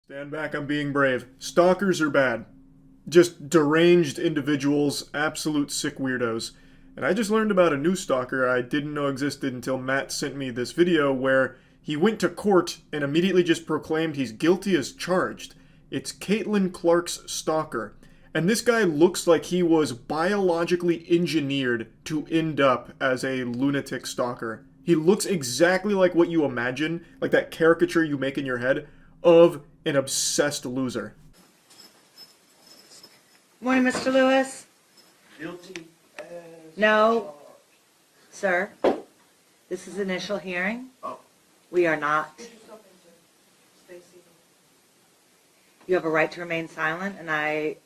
Stand back, I'm being brave. Stalkers are bad. Just deranged individuals, absolute sick weirdos. And I just learned about a new stalker I didn't know existed until Matt sent me this video where he went to court and immediately just proclaimed he's guilty as charged. It's Caitlin Clark's stalker. And this guy looks like he was biologically engineered to end up as a lunatic stalker. He looks exactly like what you imagine, like that caricature you make in your head, of an obsessed loser. Morning, Mr. Lewis. Guilty as No. Sir, this is initial hearing. Oh. We are not. You have a right to remain silent, and I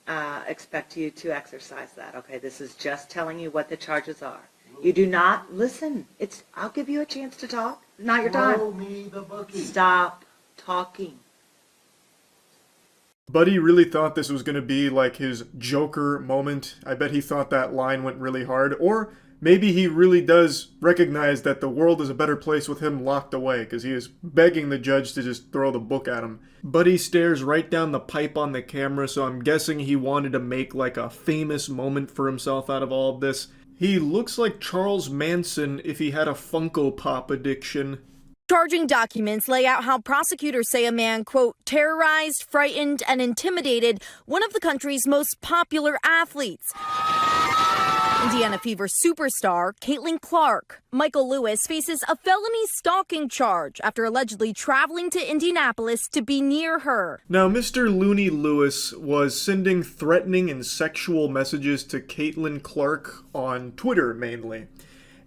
expect you to exercise that. Okay, this is just telling you what the charges are. You do not listen. I'll give you a chance to talk. Not your Throw time. me the bookie. Stop talking. Buddy really thought this was going to be like his Joker moment. I bet he thought that line went really hard. Or maybe he really does recognize that the world is a better place with him locked away, because he is begging the judge to just throw the book at him. Buddy stares right down the pipe on the camera, so I'm guessing he wanted to make like a famous moment for himself out of all of this. He looks like Charles Manson if he had a Funko Pop addiction. Charging documents lay out how prosecutors say a man, quote, terrorized, frightened, and intimidated one of the country's most popular athletes. Indiana Fever superstar Caitlin Clark. Michael Lewis faces a felony stalking charge after allegedly traveling to Indianapolis to be near her. Now, Mr. Looney Lewis was sending threatening and sexual messages to Caitlin Clark on Twitter, mainly.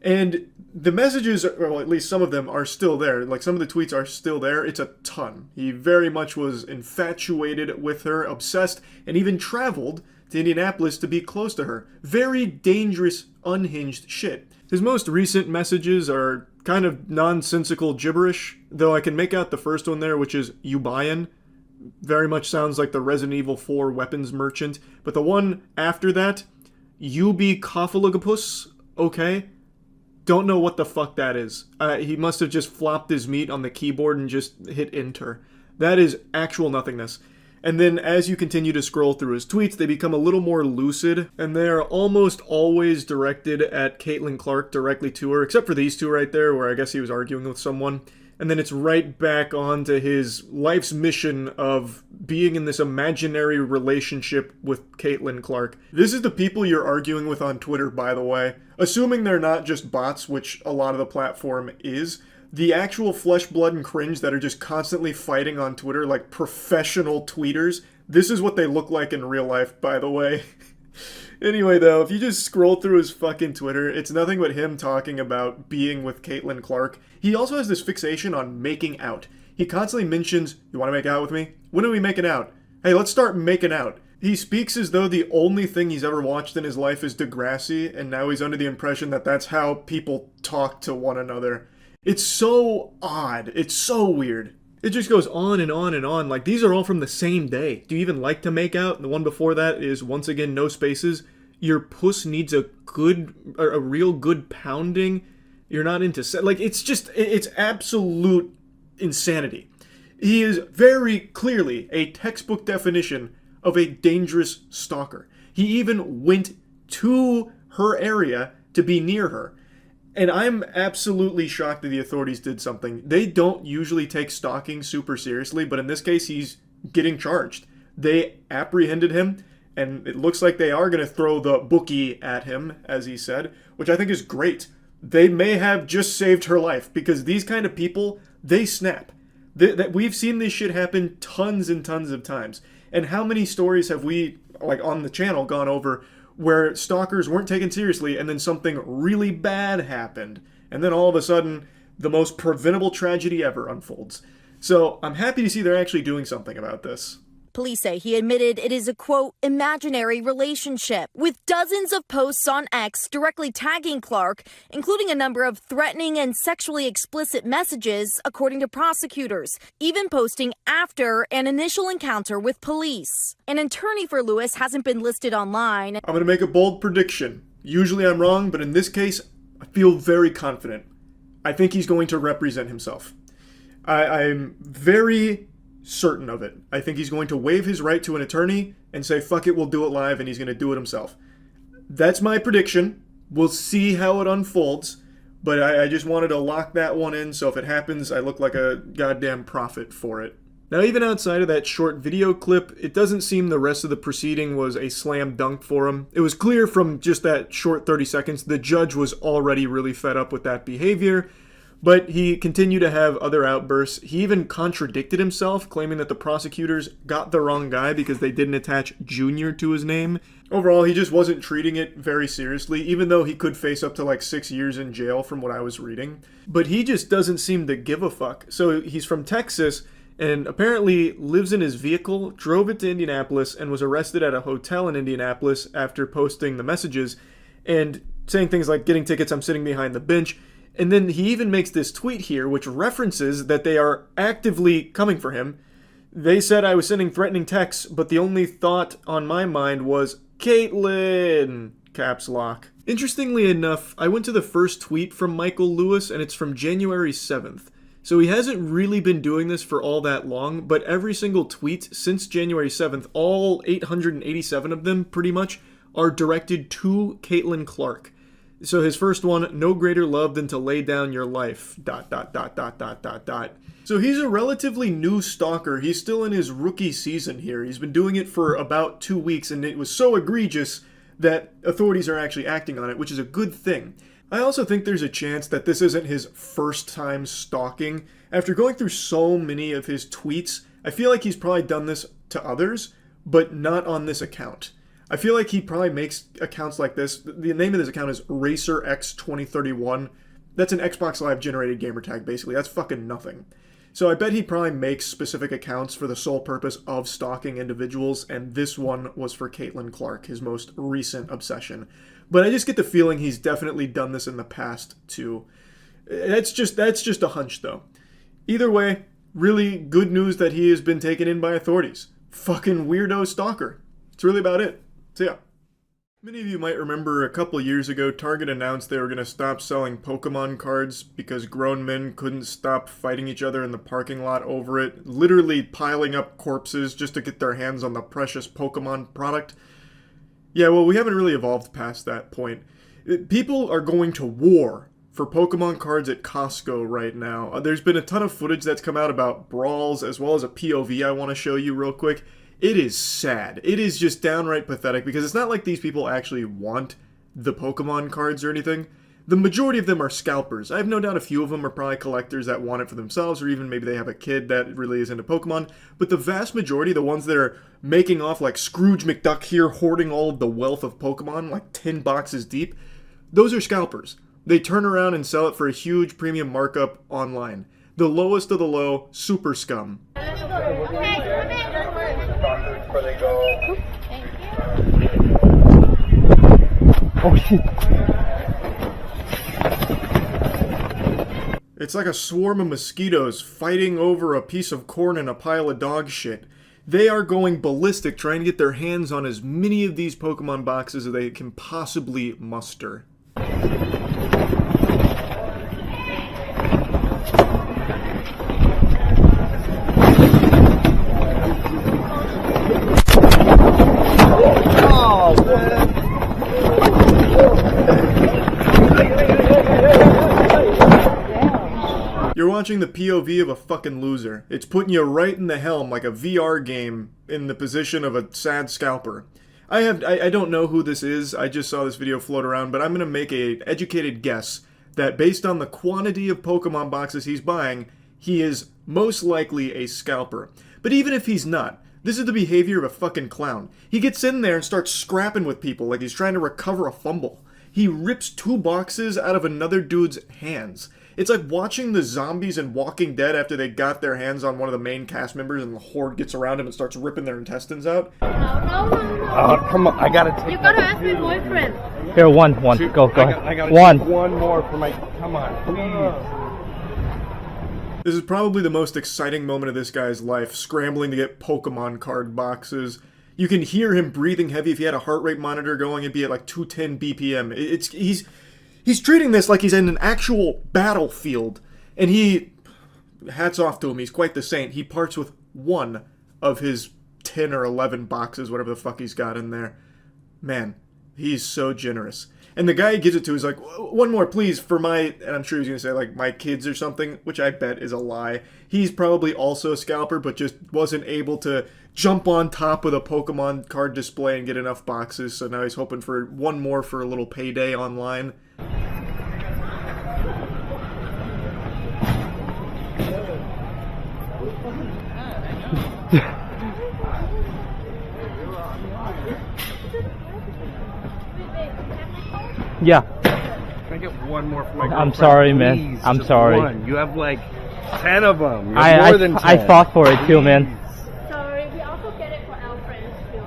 And the messages, or at least some of them, are still there. Like, some of the tweets are still there. It's a ton. He very much was infatuated with her, obsessed, and even traveled to Indianapolis to be close to her. Very dangerous, unhinged shit. His most recent messages are kind of nonsensical gibberish, though I can make out the first one there, which is, "You buyin'?" Very much sounds like the Resident Evil 4 weapons merchant. But the one after that, "You be coffalogopus, okay?" Don't know what the fuck that is. He must have just flopped his meat on the keyboard and just hit enter. That is actual nothingness. And then as you continue to scroll through his tweets, they become a little more lucid, and they're almost always directed at Caitlin Clark, directly to her, except for these two right there, where I guess he was arguing with someone. And then it's right back onto his life's mission of being in this imaginary relationship with Caitlin Clark. This is the people you're arguing with on Twitter, by the way. Assuming they're not just bots, which a lot of the platform is. The actual flesh, blood, and cringe that are just constantly fighting on Twitter like professional tweeters. This is what they look like in real life, by the way. Anyway, though, if you just scroll through his fucking Twitter, it's nothing but him talking about being with Caitlin Clark. He also has this fixation on making out. He constantly mentions, "You want to make out with me? When are we making out? Hey, let's start making out." He speaks as though the only thing he's ever watched in his life is Degrassi, and now he's under the impression that that's how people talk to one another. It's so odd. It's so weird. It just goes on and on and on. Like, these are all from the same day. Do you even like to make out? And the one before that is, once again, no spaces. Your puss needs a real good pounding. You're not into like, it's absolute insanity. He is very clearly a textbook definition of a dangerous stalker. He even went to her area to be near her. And I'm absolutely shocked that the authorities did something. They don't usually take stalking super seriously, but in this case, he's getting charged. They apprehended him, and it looks like they are going to throw the bookie at him, as he said, which I think is great. They may have just saved her life, because these kind of people, they snap. We've seen this shit happen tons and tons of times. And how many stories have we, like on the channel, gone over where stalkers weren't taken seriously and then something really bad happened, and then all of a sudden the most preventable tragedy ever unfolds. So I'm happy to see they're actually doing something about this. Police say he admitted it is a, quote, imaginary relationship, with dozens of posts on X directly tagging Clark, including a number of threatening and sexually explicit messages, according to prosecutors, even posting after an initial encounter with police. An attorney for Lewis hasn't been listed online. I'm going to make a bold prediction. Usually I'm wrong, but in this case, I feel very confident. I think he's going to represent himself. I'm very certain of it. I think he's going to waive his right to an attorney and say, fuck it, we'll do it live, and he's going to do it himself. That's my prediction. We'll see how it unfolds, but I just wanted to lock that one in, so if it happens, I look like a goddamn prophet for it. Now, even outside of that short video clip, it doesn't seem the rest of the proceeding was a slam dunk for him. It was clear from just that short 30 seconds the judge was already really fed up with that behavior, but he continued to have other outbursts. He even contradicted himself, claiming that the prosecutors got the wrong guy because they didn't attach Junior to his name. Overall, he just wasn't treating it very seriously, even though he could face up to like 6 years in jail from what I was reading. But he just doesn't seem to give a fuck. So he's from Texas, and apparently lives in his vehicle, drove it to Indianapolis, and was arrested at a hotel in Indianapolis after posting the messages and saying things like, getting tickets, I'm sitting behind the bench. And then he even makes this tweet here, which references that they are actively coming for him. They said I was sending threatening texts, but the only thought on my mind was, Caitlin, caps lock. Interestingly enough, I went to the first tweet from Michael Lewis, and it's from January 7th. So he hasn't really been doing this for all that long, but every single tweet since January 7th, all 887 of them pretty much, are directed to Caitlin Clark. So his first one, no greater love than to lay down your life, ... So he's a relatively new stalker. He's still in his rookie season here. He's been doing it for about 2 weeks, and it was so egregious that authorities are actually acting on it, which is a good thing. I also think there's a chance that this isn't his first time stalking. After going through so many of his tweets, I feel like he's probably done this to others, but not on this account. I feel like he probably makes accounts like this. The name of this account is RacerX2031. That's an Xbox Live generated gamer tag, basically. That's fucking nothing. So I bet he probably makes specific accounts for the sole purpose of stalking individuals, and this one was for Caitlin Clark, his most recent obsession. But I just get the feeling he's definitely done this in the past, too. That's just a hunch, though. Either way, really good news that he has been taken in by authorities. Fucking weirdo stalker. That's really about it. So yeah. Many of you might remember a couple years ago, Target announced they were going to stop selling Pokemon cards because grown men couldn't stop fighting each other in the parking lot over it, literally piling up corpses just to get their hands on the precious Pokemon product. Yeah, well, we haven't really evolved past that point. People are going to war for Pokemon cards at Costco right now. There's been a ton of footage that's come out about brawls, as well as a POV I want to show you real quick. It is sad. It is just downright pathetic, because it's not like these people actually want the Pokemon cards or anything. The majority of them are scalpers. I have no doubt a few of them are probably collectors that want it for themselves, or even maybe they have a kid that really is into Pokemon. But the vast majority, the ones that are making off like Scrooge McDuck here, hoarding all of the wealth of Pokemon, like 10 boxes deep, those are scalpers. They turn around and sell it for a huge premium markup online. The lowest of the low, super scum. Oh shit. It's like a swarm of mosquitoes fighting over a piece of corn and a pile of dog shit. They are going ballistic trying to get their hands on as many of these Pokemon boxes as they can possibly muster. You're watching the POV of a fucking loser. It's putting you right in the helm like a VR game in the position of a sad scalper. I don't know who this is. I just saw this video float around, but I'm going to make an educated guess that based on the quantity of Pokemon boxes he's buying, he is most likely a scalper. But even if he's not, this is the behavior of a fucking clown. He gets in there and starts scrapping with people like he's trying to recover a fumble. He rips 2 boxes out of another dude's hands. It's like watching the zombies in Walking Dead after they got their hands on one of the main cast members and the horde gets around him and starts ripping their intestines out. No. Oh, come on, I gotta take. You gotta ask my boyfriend. Here, one. Go ahead. I gotta One. take one more for my. Come on, please. This is probably the most exciting moment of this guy's life, scrambling to get Pokemon card boxes. You can hear him breathing heavy. If he had a heart rate monitor going, it'd be at like 210 BPM. He's treating this like he's in an actual battlefield. And hats off to him, he's quite the saint. He parts with one of his 10 or 11 boxes, whatever the fuck he's got in there. Man, he's so generous. And the guy he gives it to is like, one more, please, for my, and I'm sure he's going to say, like, my kids or something, which I bet is a lie. He's probably also a scalper, but just wasn't able to jump on top of the Pokemon card display and get enough boxes, so now he's hoping for one more for a little payday online. Yeah. Can I get one more for my girlfriend? I'm sorry, man. Please, I'm just sorry. One. You have like 10 of them. You have more than 10. I fought for it too, man. Sorry, we also get it for our friends too.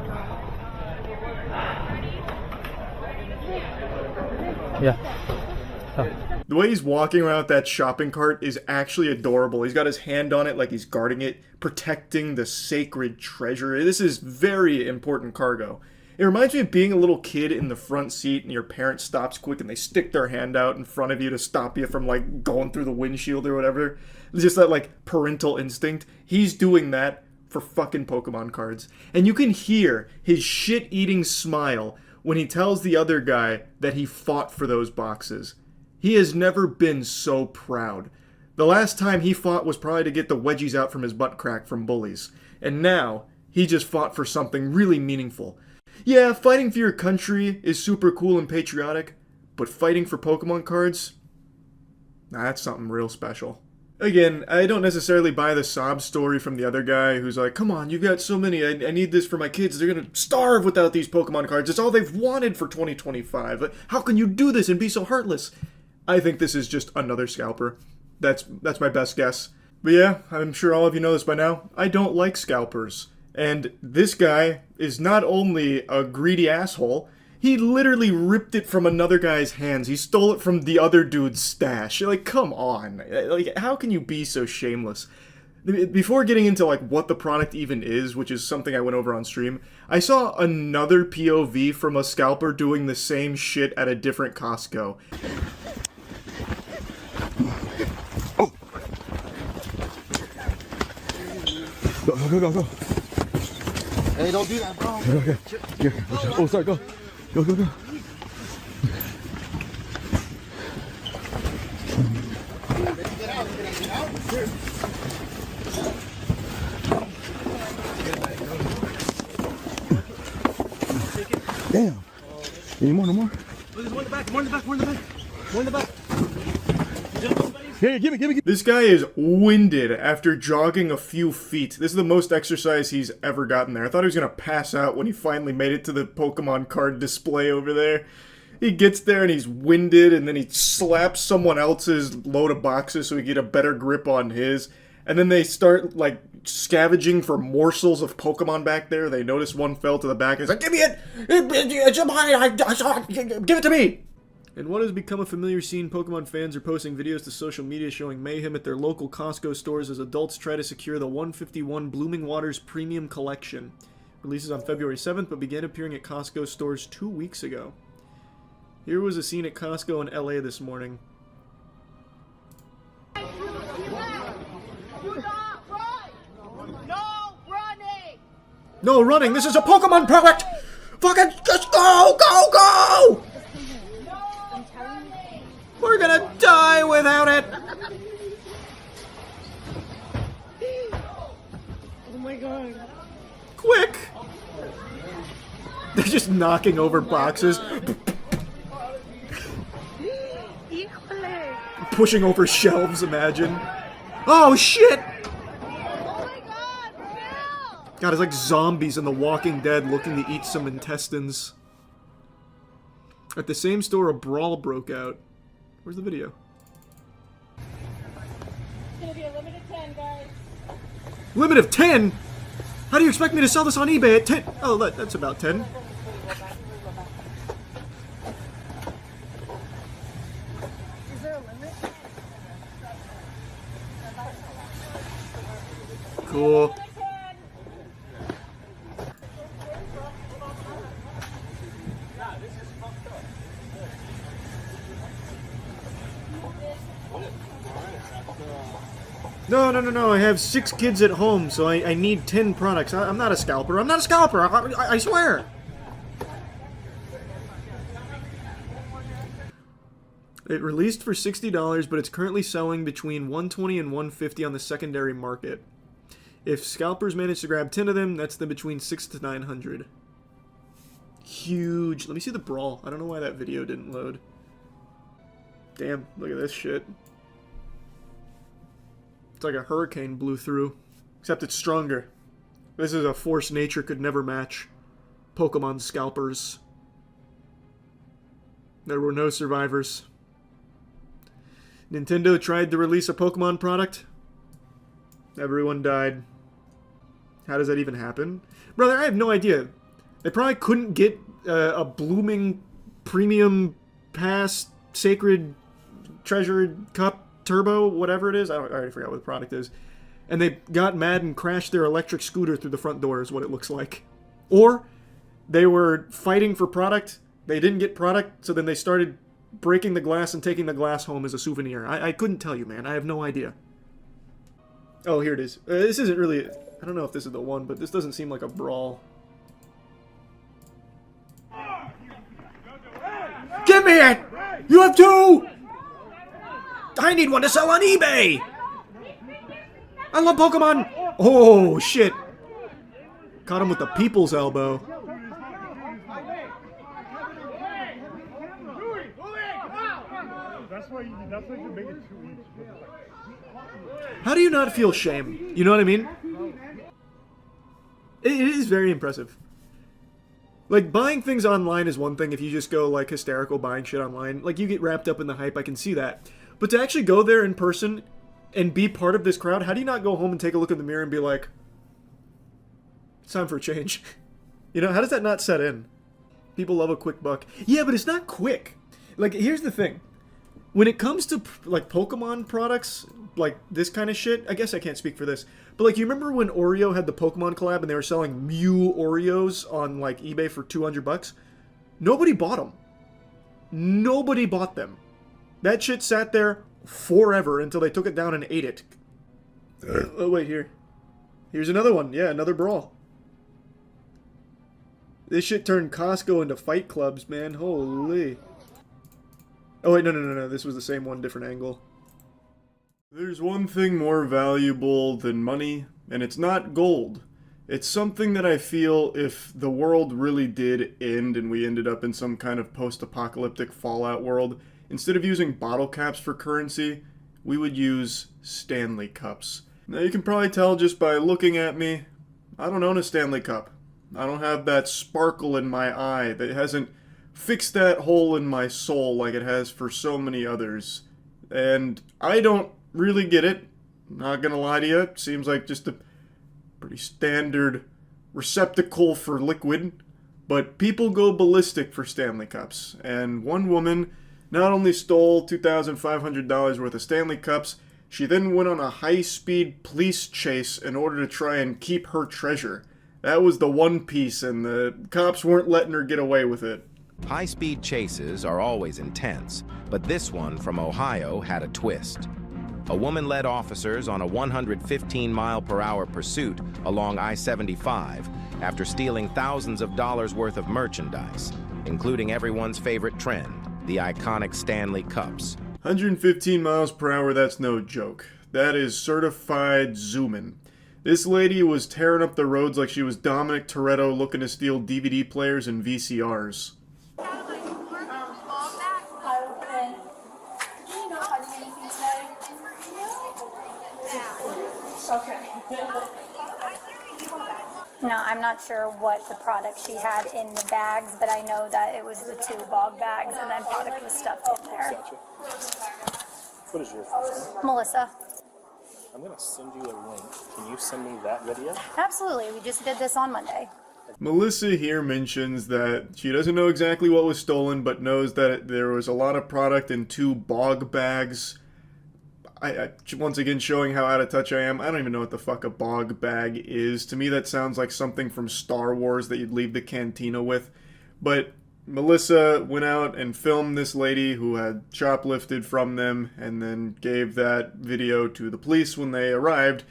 Yeah. The way he's walking around with that shopping cart is actually adorable. He's got his hand on it like he's guarding it, protecting the sacred treasure. This is very important cargo. It reminds me of being a little kid in the front seat and your parent stops quick and they stick their hand out in front of you to stop you from like going through the windshield or whatever. It's just that like parental instinct. He's doing that for fucking Pokemon cards. And you can hear his shit-eating smile when he tells the other guy that he fought for those boxes. He has never been so proud. The last time he fought was probably to get the wedgies out from his butt crack from bullies. And now, he just fought for something really meaningful. Yeah, fighting for your country is super cool and patriotic, but fighting for Pokemon cards? Nah, that's something real special. Again, I don't necessarily buy the sob story from the other guy who's like, come on, you've got so many, I need this for my kids, they're gonna starve without these Pokemon cards, it's all they've wanted for 2025, how can you do this and be so heartless? I think this is just another scalper. That's my best guess. But yeah, I'm sure all of you know this by now, I don't like scalpers. And this guy is not only a greedy asshole, he literally ripped it from another guy's hands. He stole it from the other dude's stash. Like, come on. Like, how can you be so shameless? Before getting into, like, what the product even is, which is something I went over on stream, I saw another POV from a scalper doing the same shit at a different Costco. Oh! Go. Hey, don't do that, bro. Okay. Yeah. Oh, sorry, go. Go. Damn. Any more? No more? There's one in the back. Yeah, give me. This guy is winded after jogging a few feet. This is the most exercise he's ever gotten there. I thought he was going to pass out when he finally made it to the Pokemon card display over there. He gets there and he's winded, and then he slaps someone else's load of boxes so he can get a better grip on his. And then they start, like, scavenging for morsels of Pokemon back there. They notice one fell to the back and he's like, give me it! It's mine! I saw it! Give it to me! And what has become a familiar scene, Pokemon fans are posting videos to social media showing mayhem at their local Costco stores as adults try to secure the 151 Blooming Waters Premium Collection. Releases on February 7th, but began appearing at Costco stores 2 weeks ago. Here was a scene at Costco in LA this morning. No running! This is a Pokemon product! Fucking just go! We're gonna die without it! Oh my god. Quick! They're just knocking over boxes. Pushing over shelves, imagine. Oh shit! Oh my god, Phil! God, it's like zombies in The Walking Dead looking to eat some intestines. At the same store, a brawl broke out. Where's the video? It's gonna be a limit of 10, guys. Limit of 10? How do you expect me to sell this on eBay at 10? Oh, that's about 10. Is there a limit? Cool. No, I have 6 kids at home, so I need 10 products. I'm not a scalper. I'm not a scalper! I swear! It released for $60, but it's currently selling between $120 and $150 on the secondary market. If scalpers manage to grab 10 of them, that's then between $600 to $900. Huge. Let me see the brawl. I don't know why that video didn't load. Damn, look at this shit. It's like a hurricane blew through. Except it's stronger. This is a force nature could never match. Pokemon scalpers. There were no survivors. Nintendo tried to release a Pokemon product. Everyone died. How does that even happen? Brother, I have no idea. They probably couldn't get a blooming premium pass sacred treasure cup turbo, whatever it is. I already forgot what the product is. And they got mad and crashed their electric scooter through the front door is what it looks like. Or they were fighting for product. They didn't get product, so then they started breaking the glass and taking the glass home as a souvenir. I couldn't tell you, man. I have no idea. Oh, here it is. This isn't really... I don't know if this is the one, but this doesn't seem like a brawl. Give me it! You have 2! I need one to sell on eBay! I love Pokemon! Oh, shit. Caught him with the people's elbow. How do you not feel shame? You know what I mean? It is very impressive. Like, buying things online is one thing if you just go, like, hysterical buying shit online. Like, you get wrapped up in the hype, I can see that. But to actually go there in person and be part of this crowd, how do you not go home and take a look in the mirror and be like, it's time for a change? You know, how does that not set in? People love a quick buck. Yeah, but it's not quick. Like, here's the thing. When it comes to, like, Pokemon products, like, this kind of shit, I guess I can't speak for this, but, like, you remember when Oreo had the Pokemon collab and they were selling Mew Oreos on, like, eBay for $200? Nobody bought them. Nobody bought them. That shit sat there forever until they took it down and ate it. Oh, wait, here. Here's another one. Yeah, another brawl. This shit turned Costco into fight clubs, man. Holy. Oh, wait, no. This was the same one, different angle. There's one thing more valuable than money, and it's not gold. It's something that I feel if the world really did end and we ended up in some kind of post-apocalyptic Fallout world, instead of using bottle caps for currency, we would use Stanley cups. Now you can probably tell just by looking at me, I don't own a Stanley cup. I don't have that sparkle in my eye that hasn't fixed that hole in my soul like it has for so many others. And I don't really get it. Not gonna lie to you, it seems like just a pretty standard receptacle for liquid. But people go ballistic for Stanley cups. And one woman not only stole $2,500 worth of Stanley cups, she then went on a high-speed police chase in order to try and keep her treasure. That was the one piece, and the cops weren't letting her get away with it. High-speed chases are always intense, but this one from Ohio had a twist. A woman led officers on a 115-mile-per-hour pursuit along I-75 after stealing thousands of dollars worth of merchandise, including everyone's favorite trend, the iconic Stanley cups. 115 miles per hour, that's no joke. That is certified zooming. This lady was tearing up the roads like she was Dominic Toretto looking to steal DVD players and VCRs. No, I'm not sure what the product she had in the bags, but I know that it was the 2 bog bags and then product was stuffed in there. What is your first name? Melissa. I'm going to send you a link. Can you send me that video? Absolutely. We just did this on Monday. Melissa here mentions that she doesn't know exactly what was stolen, but knows that there was a lot of product in 2 bog bags. I once again showing how out of touch I am. I don't even know what the fuck a bog bag is. To me that sounds like something from Star Wars that you'd leave the cantina with. But Melissa went out and filmed this lady who had shoplifted from them and then gave that video to the police when they arrived.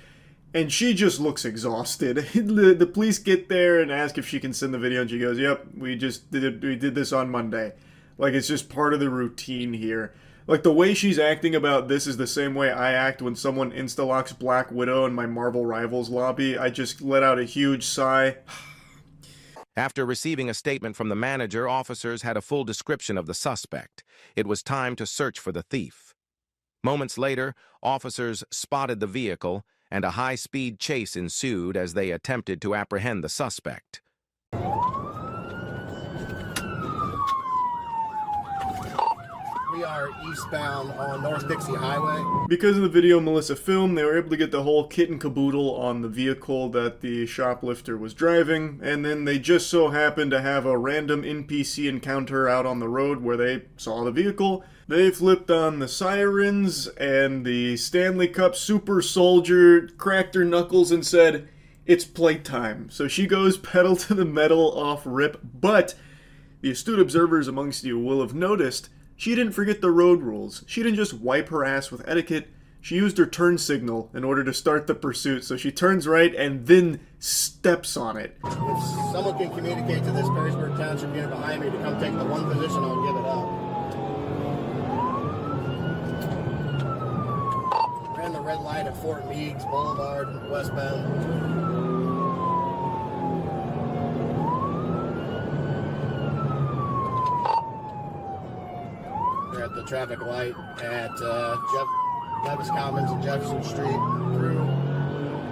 And she just looks exhausted. The police get there and ask if she can send the video, and she goes, "Yep, we did this on Monday." Like, it's just part of the routine here. Like, the way she's acting about this is the same way I act when someone insta-locks Black Widow in my Marvel Rivals lobby. I just let out a huge sigh. After receiving a statement from the manager, officers had a full description of the suspect. It was time to search for the thief. Moments later, officers spotted the vehicle, and a high-speed chase ensued as they attempted to apprehend the suspect. We are eastbound on North Dixie Highway. Because of the video Melissa filmed, they were able to get the whole kit and caboodle on the vehicle that the shoplifter was driving, and then they just so happened to have a random NPC encounter out on the road where they saw the vehicle. They flipped on the sirens, and the Stanley Cup super soldier cracked her knuckles and said, "It's playtime." So she goes pedal to the metal off rip, but the astute observers amongst you will have noticed she didn't forget the road rules. She didn't just wipe her ass with etiquette. She used her turn signal in order to start the pursuit. So she turns right and then steps on it. If someone can communicate to this Perrysburg Township unit behind me to come take the one position, I'll give it up. Ran the red light at Fort Meigs Boulevard, westbound. We're at the traffic light at Levis Commons and Jefferson Street. Through.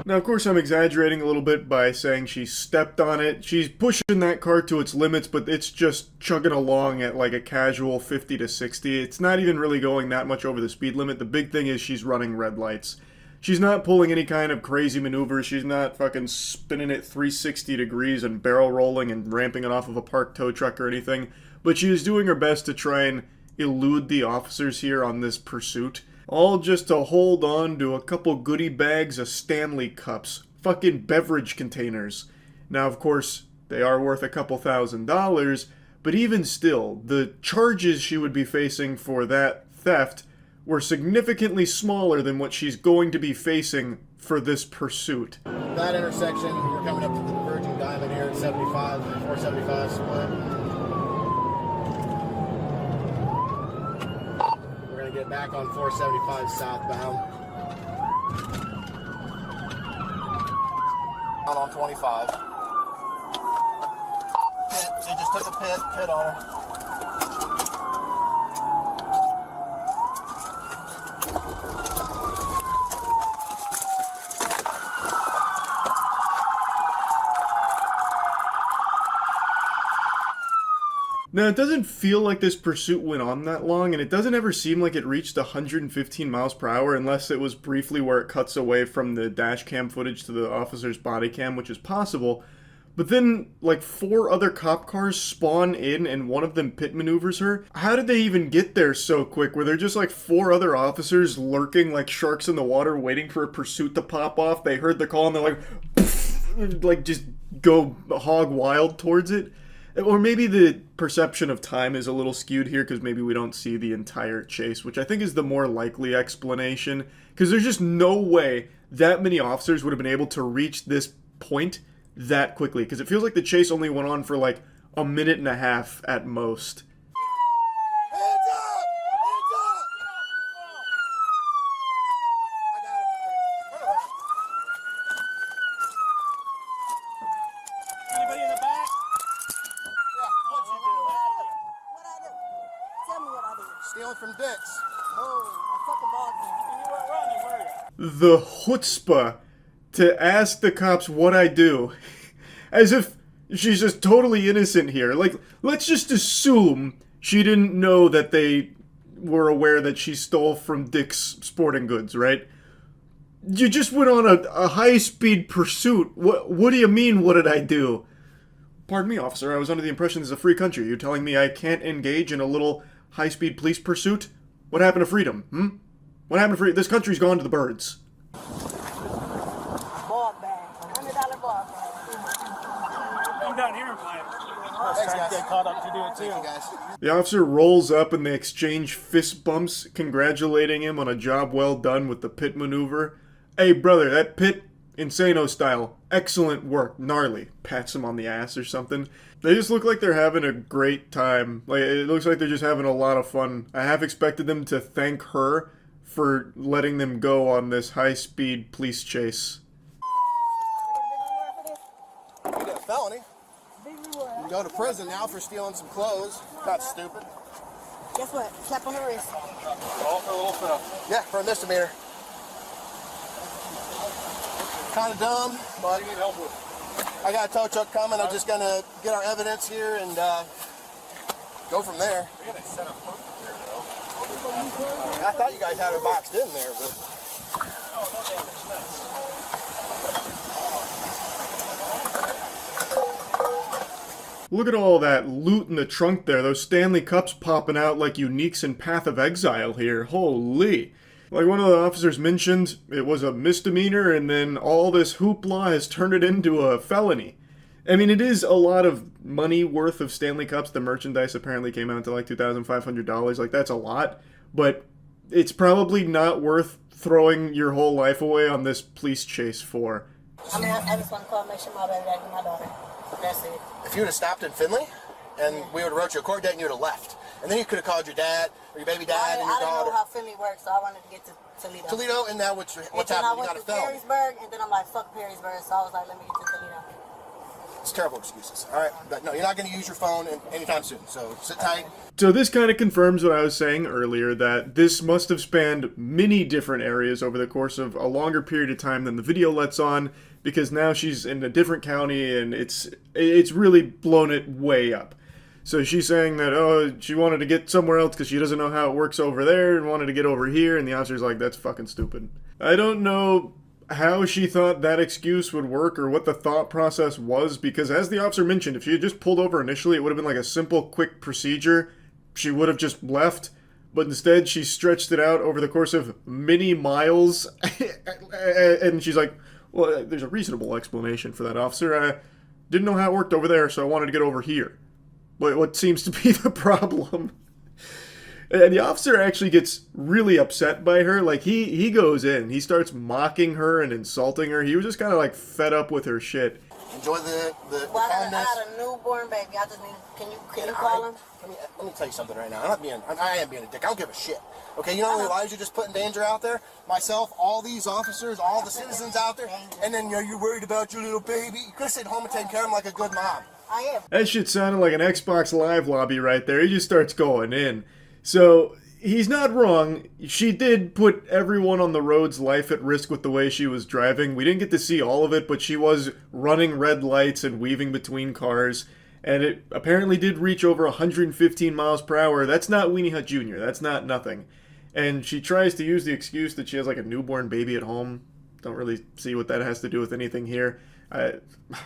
Now, of course, I'm exaggerating a little bit by saying she stepped on it. She's pushing that car to its limits, but it's just chugging along at like a casual 50 to 60. It's not even really going that much over the speed limit. The big thing is she's running red lights. She's not pulling any kind of crazy maneuvers. She's not fucking spinning it 360 degrees and barrel rolling and ramping it off of a parked tow truck or anything. But she is doing her best to try and elude the officers here on this pursuit. All just to hold on to a couple goodie bags of Stanley cups. Fucking beverage containers. Now, of course, they are worth a couple $1,000s, but even still, the charges she would be facing for that theft were significantly smaller than what she's going to be facing for this pursuit. That intersection, we're coming up to the Virgin Diamond here at 75, 475 split. Get back on 475 southbound. Out on 25. They just took a pit on her. Now, it doesn't feel like this pursuit went on that long, and it doesn't ever seem like it reached 115 miles per hour unless it was briefly where it cuts away from the dash cam footage to the officer's body cam, which is possible. But then, like, 4 other cop cars spawn in and one of them pit maneuvers her. How did they even get there so quick? Were there just like 4 other officers lurking like sharks in the water waiting for a pursuit to pop off? They heard the call and they're like, poof, like just go hog wild towards it? Or maybe the perception of time is a little skewed here because maybe we don't see the entire chase, which I think is the more likely explanation. Because there's just no way that many officers would have been able to reach this point that quickly. Because it feels like the chase only went on for like a minute and a half at most. Stealing from Dick's. Oh, I fucking bogged you. The chutzpah to ask the cops what I do. As if she's just totally innocent here. Like, let's just assume she didn't know that they were aware that she stole from Dick's Sporting Goods, right? You just went on a high-speed pursuit. What do you mean, what did I do? Pardon me, officer, I was under the impression this is a free country. You're telling me I can't engage in a little high-speed police pursuit? What happened to freedom, What happened to freedom? This country's gone to the birds. Ball bag. $100 ball bag. Come down here and buy it. Thanks, guys. Get caught up to do it too. Thank you, guys. The officer rolls up and they exchange fist bumps, congratulating him on a job well done with the pit maneuver. Hey, brother, that pit, Insano style, excellent work, gnarly. Pats him on the ass or something. They just look like they're having a great time. Like, it looks like they're just having a lot of fun. I half expected them to thank her for letting them go on this high-speed police chase. You got a felony. You can go to prison now for stealing some clothes. That's stupid. Guess what? Slap on the wrist. All for a little stuff. Yeah, for a misdemeanor. Kind of dumb, but What do you need help with? I got a tow truck coming. I'm just gonna get our evidence here and go from there. We gotta set up here, though. I thought you guys had it boxed in there, but Look at all that loot in the trunk there. Those Stanley cups popping out like uniques in Path of Exile here. Holy. Like one of the officers mentioned, it was a misdemeanor and then all this hoopla has turned it into a felony. I mean, it is a lot of money worth of Stanley cups. The merchandise apparently came out to like $2,500. Like, that's a lot. But it's probably not worth throwing your whole life away on this police chase for. I mean, I just want to call and make sure my baby daddy and my daughter. That's it. if you would have stopped in Finley, and we would have wrote you a court date and you would have left. And then you could have called your dad, or your baby dad, and your daughter. I didn't know how Finley works, so I wanted to get to Toledo. Toledo, and now what's happening? You got a And then I went to felony. Perrysburg, and then I'm like, fuck Perrysburg, so I was like, let me get to Toledo. It's terrible excuses. All right, but no, you're not going to use your phone anytime soon. So sit tight. So this kind of confirms what I was saying earlier, that this must have spanned many different areas over the course of a longer period of time than the video lets on, because now she's in a different county and it's really blown it way up. So she's saying that, oh, she wanted to get somewhere else because she doesn't know how it works over there and wanted to get over here, and the officer's like, that's fucking stupid. I don't know how she thought that excuse would work or what the thought process was, because as the officer mentioned, if she had just pulled over initially, it would have been like a simple, quick procedure. She would have just left, but instead she stretched it out over the course of many miles, and she's like, well, there's a reasonable explanation for that, officer. I didn't know how it worked over there, so I wanted to get over here. But what seems to be the problem? And the officer actually gets really upset by her. Like, he goes in. He starts mocking her and insulting her. He was just kind of, like, fed up with her shit. Enjoy the Well, I kindness. got a newborn baby. I just need, can you call him? Let me tell you something right now. I am being a dick. I don't give a shit. Okay, you know how many lives you're just putting in danger out there? Myself, all these officers, all the citizens out there, and then you're worried about your little baby. You could have stayed home and taken care of him like a good mom. I am. That shit sounded like an Xbox Live lobby right there. He just starts going in. So, he's not wrong. She did put everyone on the road's life at risk with the way she was driving. We didn't get to see all of it, but she was running red lights and weaving between cars. And it apparently did reach over 115 miles per hour. That's not Weenie Hut Jr. That's not nothing. And she tries to use the excuse that she has like a newborn baby at home. Don't really see what that has to do with anything here. I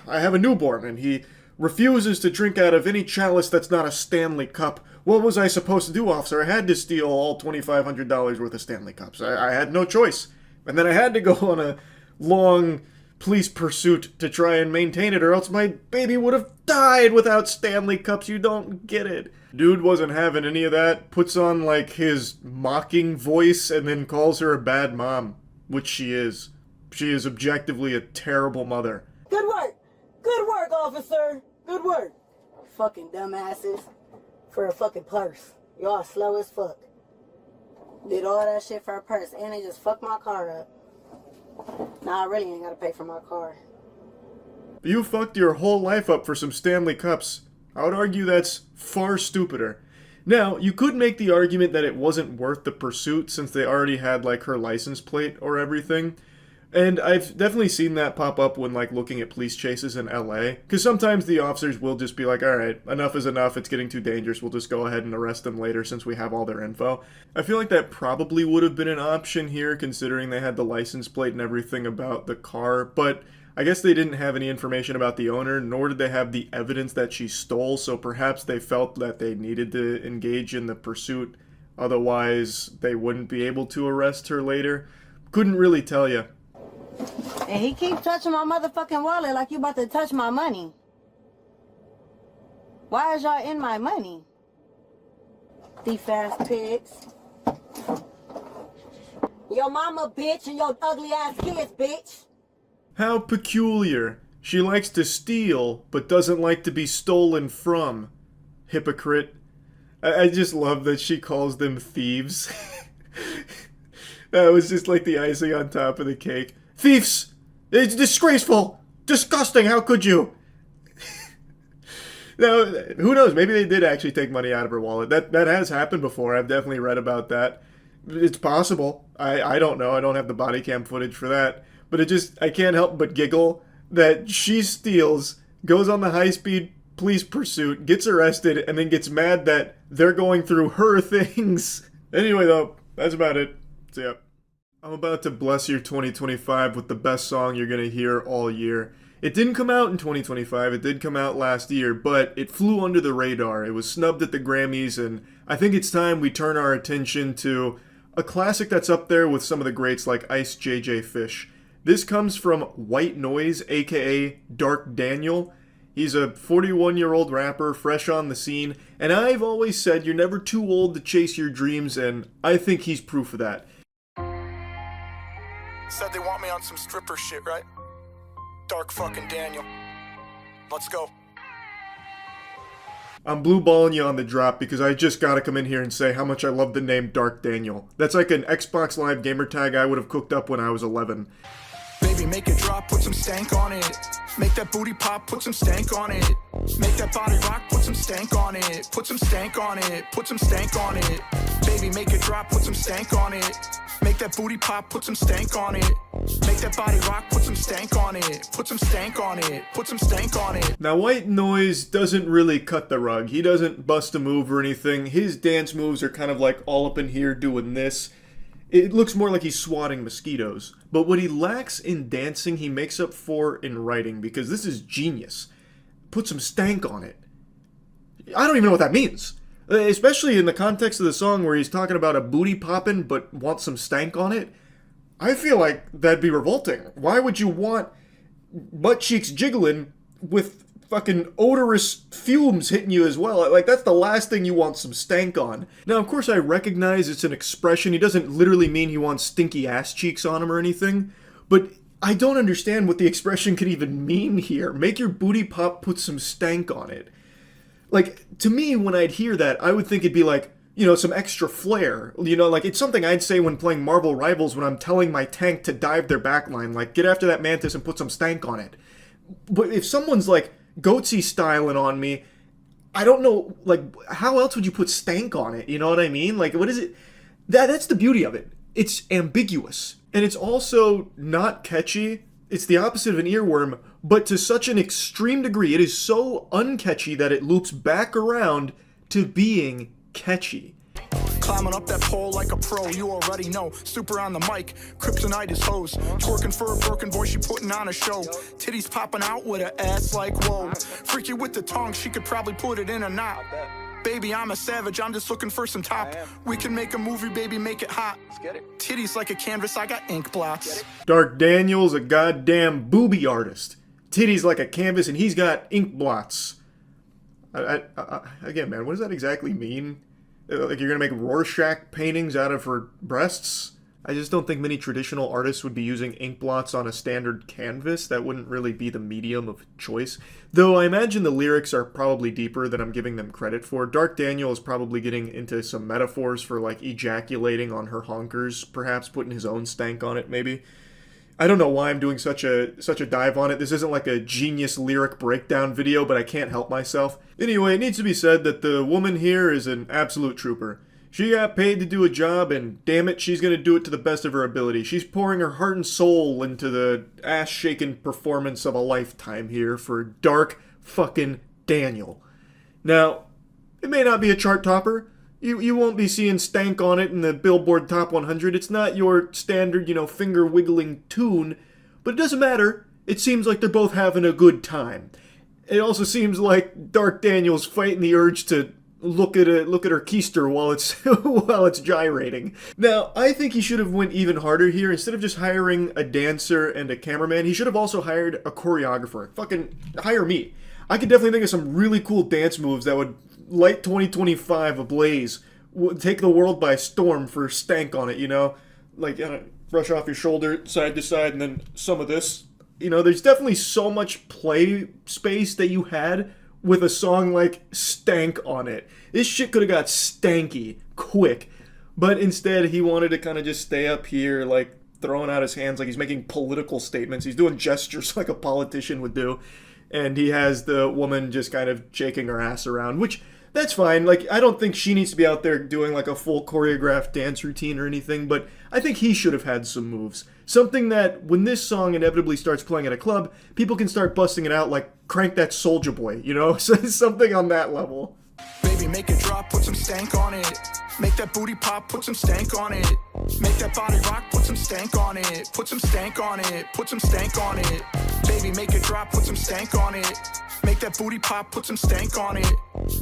have a newborn, and he refuses to drink out of any chalice that's not a Stanley cup. What was I supposed to do, officer? I had to steal all $2,500 worth of Stanley cups. I had no choice. And then I had to go on a long police pursuit to try and maintain it, or else my baby would have died without Stanley cups. You don't get it. Dude wasn't having any of that. Puts on, like, his mocking voice and then calls her a bad mom, which she is. She is objectively a terrible mother. Good work. Good work, officer. Good work. Fucking dumbasses. For a fucking purse. Y'all slow as fuck. Did all that shit for a purse, and they just fucked my car up. Nah, I really ain't gotta pay for my car. You fucked your whole life up for some Stanley cups. I would argue that's far stupider. Now, you could make the argument that it wasn't worth the pursuit since they already had, like, her license plate or everything. And I've definitely seen that pop up when, like, looking at police chases in LA. Because sometimes the officers will just be like, alright, enough is enough, it's getting too dangerous, we'll just go ahead and arrest them later since we have all their info. I feel like that probably would have been an option here, considering they had the license plate and everything about the car, but I guess they didn't have any information about the owner, nor did they have the evidence that she stole, so perhaps they felt that they needed to engage in the pursuit, otherwise they wouldn't be able to arrest her later. Couldn't really tell you. And he keeps touching my motherfucking wallet like you about to touch my money. Why is y'all in my money? Thief-ass pigs. Your mama, bitch, and your ugly-ass kids, bitch. How peculiar. She likes to steal, but doesn't like to be stolen from. Hypocrite. I just love that she calls them thieves. That was just like the icing on top of the cake. Thieves! It's disgraceful! Disgusting, how could you? Now, who knows, maybe they did actually take money out of her wallet. That has happened before, I've definitely read about that. It's possible. I don't know, I don't have the body cam footage for that. But I can't help but giggle that she steals, goes on the high-speed police pursuit, gets arrested, and then gets mad that they're going through her things. Anyway, though, that's about it. See ya. I'm about to bless your 2025 with the best song you're gonna hear all year. It didn't come out in 2025, it did come out last year, but it flew under the radar. It was snubbed at the Grammys, and I think it's time we turn our attention to a classic that's up there with some of the greats like Ice JJ Fish. This comes from White Noise, aka Dark Daniel. He's a 41-year-old rapper, fresh on the scene, and I've always said you're never too old to chase your dreams, and I think he's proof of that. Said they want me on some stripper shit, right? Dark fucking Daniel. Let's go. I'm blue balling you on the drop because I just gotta come in here and say how much I love the name Dark Daniel. That's like an Xbox Live gamer tag I would have cooked up when I was 11. Baby, make it drop, put some stank on it. Make that booty pop, put some stank on it. Make that body rock, put some stank on it. Put some stank on it, put some stank on it. Baby, make it drop, put some stank on it. Make that booty pop, put some stank on it. Make that body rock, put some stank on it. Put some stank on it, put some stank on it. Now, White Noise doesn't really cut the rug. He doesn't bust a move or anything. His dance moves are kind of like all up in here doing this. It looks more like he's swatting mosquitoes. But what he lacks in dancing, he makes up for in writing, because this is genius. Put some stank on it. I don't even know what that means. Especially in the context of the song where he's talking about a booty popping but wants some stank on it. I feel like that'd be revolting. Why would you want butt cheeks jiggling with fucking odorous fumes hitting you as well? Like, that's the last thing you want some stank on. Now, of course, I recognize it's an expression. He doesn't literally mean he wants stinky ass cheeks on him or anything. But I don't understand what the expression could even mean here. Make your booty pop, put some stank on it. Like, to me, when I'd hear that, I would think it'd be like, you know, some extra flair. You know, like, it's something I'd say when playing Marvel Rivals when I'm telling my tank to dive their backline. Like, get after that mantis and put some stank on it. But if someone's, like, goatsy styling on me, I don't know, like, how else would you put stank on it? You know what I mean? Like, what is it? That's the beauty of it. It's ambiguous. And it's also not catchy. It's the opposite of an earworm, but to such an extreme degree, it is so uncatchy that it loops back around to being catchy. Climbing up that pole like a pro, you already know. Super on the mic, kryptonite is hose. Twerking for a broken boy, she putting on a show. Titties popping out with her ass like whoa. Freaky with the tongue, she could probably put it in a knot. Baby, I'm a savage, I'm just looking for some top. We can make a movie, baby, make it hot. Let's get it. Titties like a canvas, I got ink blots. Dark Daniel's a goddamn booby artist. Titties like a canvas, and he's got ink blots. Again, man, what does that exactly mean? Like, you're gonna make Rorschach paintings out of her breasts? I just don't think many traditional artists would be using ink blots on a standard canvas. That wouldn't really be the medium of choice. Though I imagine the lyrics are probably deeper than I'm giving them credit for. Dark Daniel is probably getting into some metaphors for, like, ejaculating on her honkers, perhaps putting his own stank on it, maybe. I don't know why I'm doing such a dive on it. This isn't like a genius lyric breakdown video, but I can't help myself. Anyway, it needs to be said that the woman here is an absolute trooper. She got paid to do a job, and damn it, she's gonna do it to the best of her ability. She's pouring her heart and soul into the ass-shaking performance of a lifetime here for Dark fucking Daniel. Now, it may not be a chart topper. You won't be seeing stank on it in the Billboard Top 100. It's not your standard, finger-wiggling tune. But it doesn't matter. It seems like they're both having a good time. It also seems like Dark Daniel's fighting the urge to look at her keister while it's gyrating. Now, I think he should have went even harder here. Instead of just hiring a dancer and a cameraman, he should have also hired a choreographer. Fucking hire me. I could definitely think of some really cool dance moves that would light 2025 ablaze, would take the world by storm for stank on it, you know? Like, brush off your shoulder, side to side, and then some of this. You know, there's definitely so much play space that you had with a song like Stank on it. This shit could have got stanky quick, but instead he wanted to kind of just stay up here, like throwing out his hands like he's making political statements. He's doing gestures like a politician would do, and he has the woman just kind of shaking her ass around, which, that's fine. Like, I don't think she needs to be out there doing like a full choreographed dance routine or anything, but I think he should have had some moves. Something that, when this song inevitably starts playing at a club, people can start busting it out like Crank That Soulja Boy, you know? So something on that level. Baby, make it drop, put some stank on it. Make that booty pop, put some stank on it. Make that body rock, put some stank on it. Put some stank on it, put some stank on it. Baby, make it drop, put some stank on it. Make that booty pop, put some stank on it.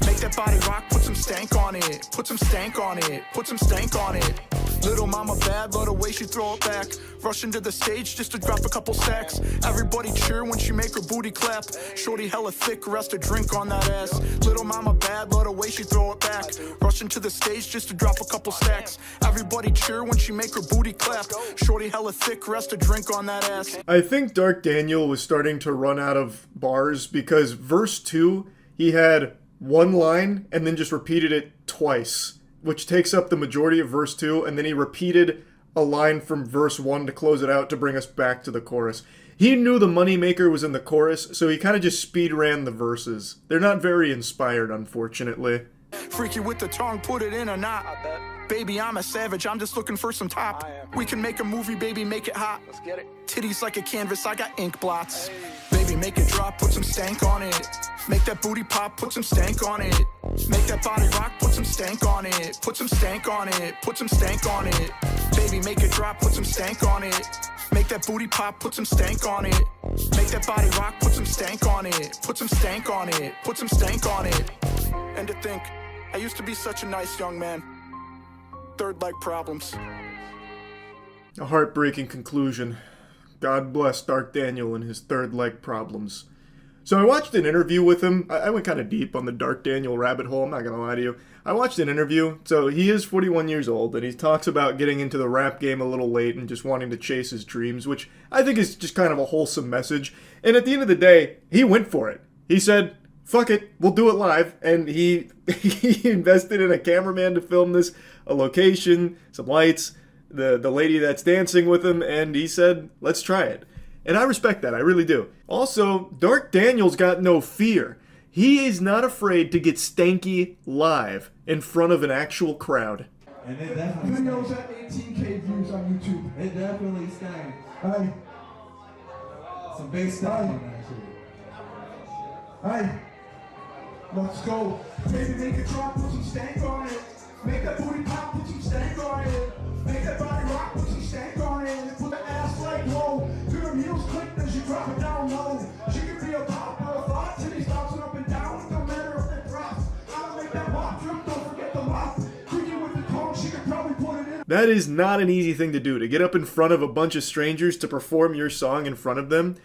Make that body rock, put some stank on it. Put some stank on it, put some stank on it. Little mama bad, love the way she throw it back. Rush into the stage just to drop a couple stacks. Everybody cheer when she make her booty clap. Shorty hella thick, rest a drink on that ass. Little mama bad, love the way she throw it back. Rush into the stage just to drop a couple stacks. Everybody cheer when she make her booty clap. Shorty hella thick, rest a drink on that ass. I think Dark Daniel was starting to run out of bars because verse 2, he had one line and then just repeated it twice, which takes up the majority of verse 2, and then he repeated a line from verse 1 to close it out to bring us back to the chorus. He knew the moneymaker was in the chorus, so he kind of just speed ran the verses. They're not very inspired, unfortunately. Freaky with the tongue, put it in a knot. Baby, I'm a savage, I'm just looking for some top. We can make a movie, baby, make it hot. Let's get it. Titties like a canvas, I got ink blots. Baby, make it drop, put some stank on it. Make that booty pop, put some stank on it. Make that body rock, put some stank on it. Put some stank on it, put some stank on it. Baby, make it drop, put some stank on it. Make that booty pop, put some stank on it. Make that body rock, put some stank on it. Put some stank on it, put some stank on it. And to think, I used to be such a nice young man. Third leg problems. A heartbreaking conclusion. God bless Dark Daniel and his third leg problems. So I watched an interview with him. I went kind of deep on the Dark Daniel rabbit hole, I'm not going to lie to you. I watched an interview. So he is 41 years old, and he talks about getting into the rap game a little late and just wanting to chase his dreams, which I think is just kind of a wholesome message. And at the end of the day, he went for it. He said, fuck it, we'll do it live. And he invested in a cameraman to film this, a location, some lights, the lady that's dancing with him, and he said, let's try it. And I respect that, I really do. Also, Dark Daniel's got no fear. He is not afraid to get stanky live in front of an actual crowd. And it definitely videos at 18K views on YouTube. It definitely stinks. Hey. Some big stuff on that shit. Hey. Let's go. Baby, make it drop, put some stank on it. Make that booty pop, put some stank on it. Make that body rock, put some stank on it. Put the ass like whoa. Do them heels click as you drop it down low. She could be a pop or a thought. Titties bouncing up and down. No matter if it drops. I'll make that pop drip, don't forget the mop. Freaky with the tongue, she could probably put it in. That is not an easy thing to do, to get up in front of a bunch of strangers to perform your song in front of them.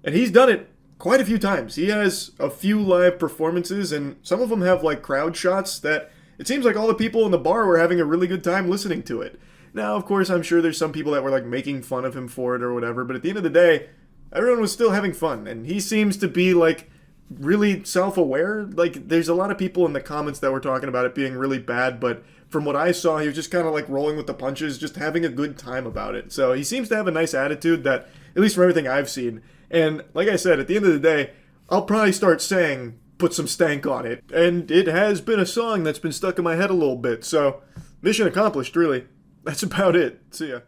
And he's done it quite a few times. He has a few live performances, and some of them have like crowd shots that it seems like all the people in the bar were having a really good time listening to it. Now, of course, I'm sure there's some people that were like making fun of him for it or whatever, but at the end of the day, everyone was still having fun, and he seems to be like really self-aware. Like, there's a lot of people in the comments that were talking about it being really bad, but from what I saw, he was just kind of like rolling with the punches, just having a good time about it. So he seems to have a nice attitude that, at least from everything I've seen. And like I said, at the end of the day, I'll probably start saying, put some stank on it. And it has been a song that's been stuck in my head a little bit, so mission accomplished, really. That's about it. See ya.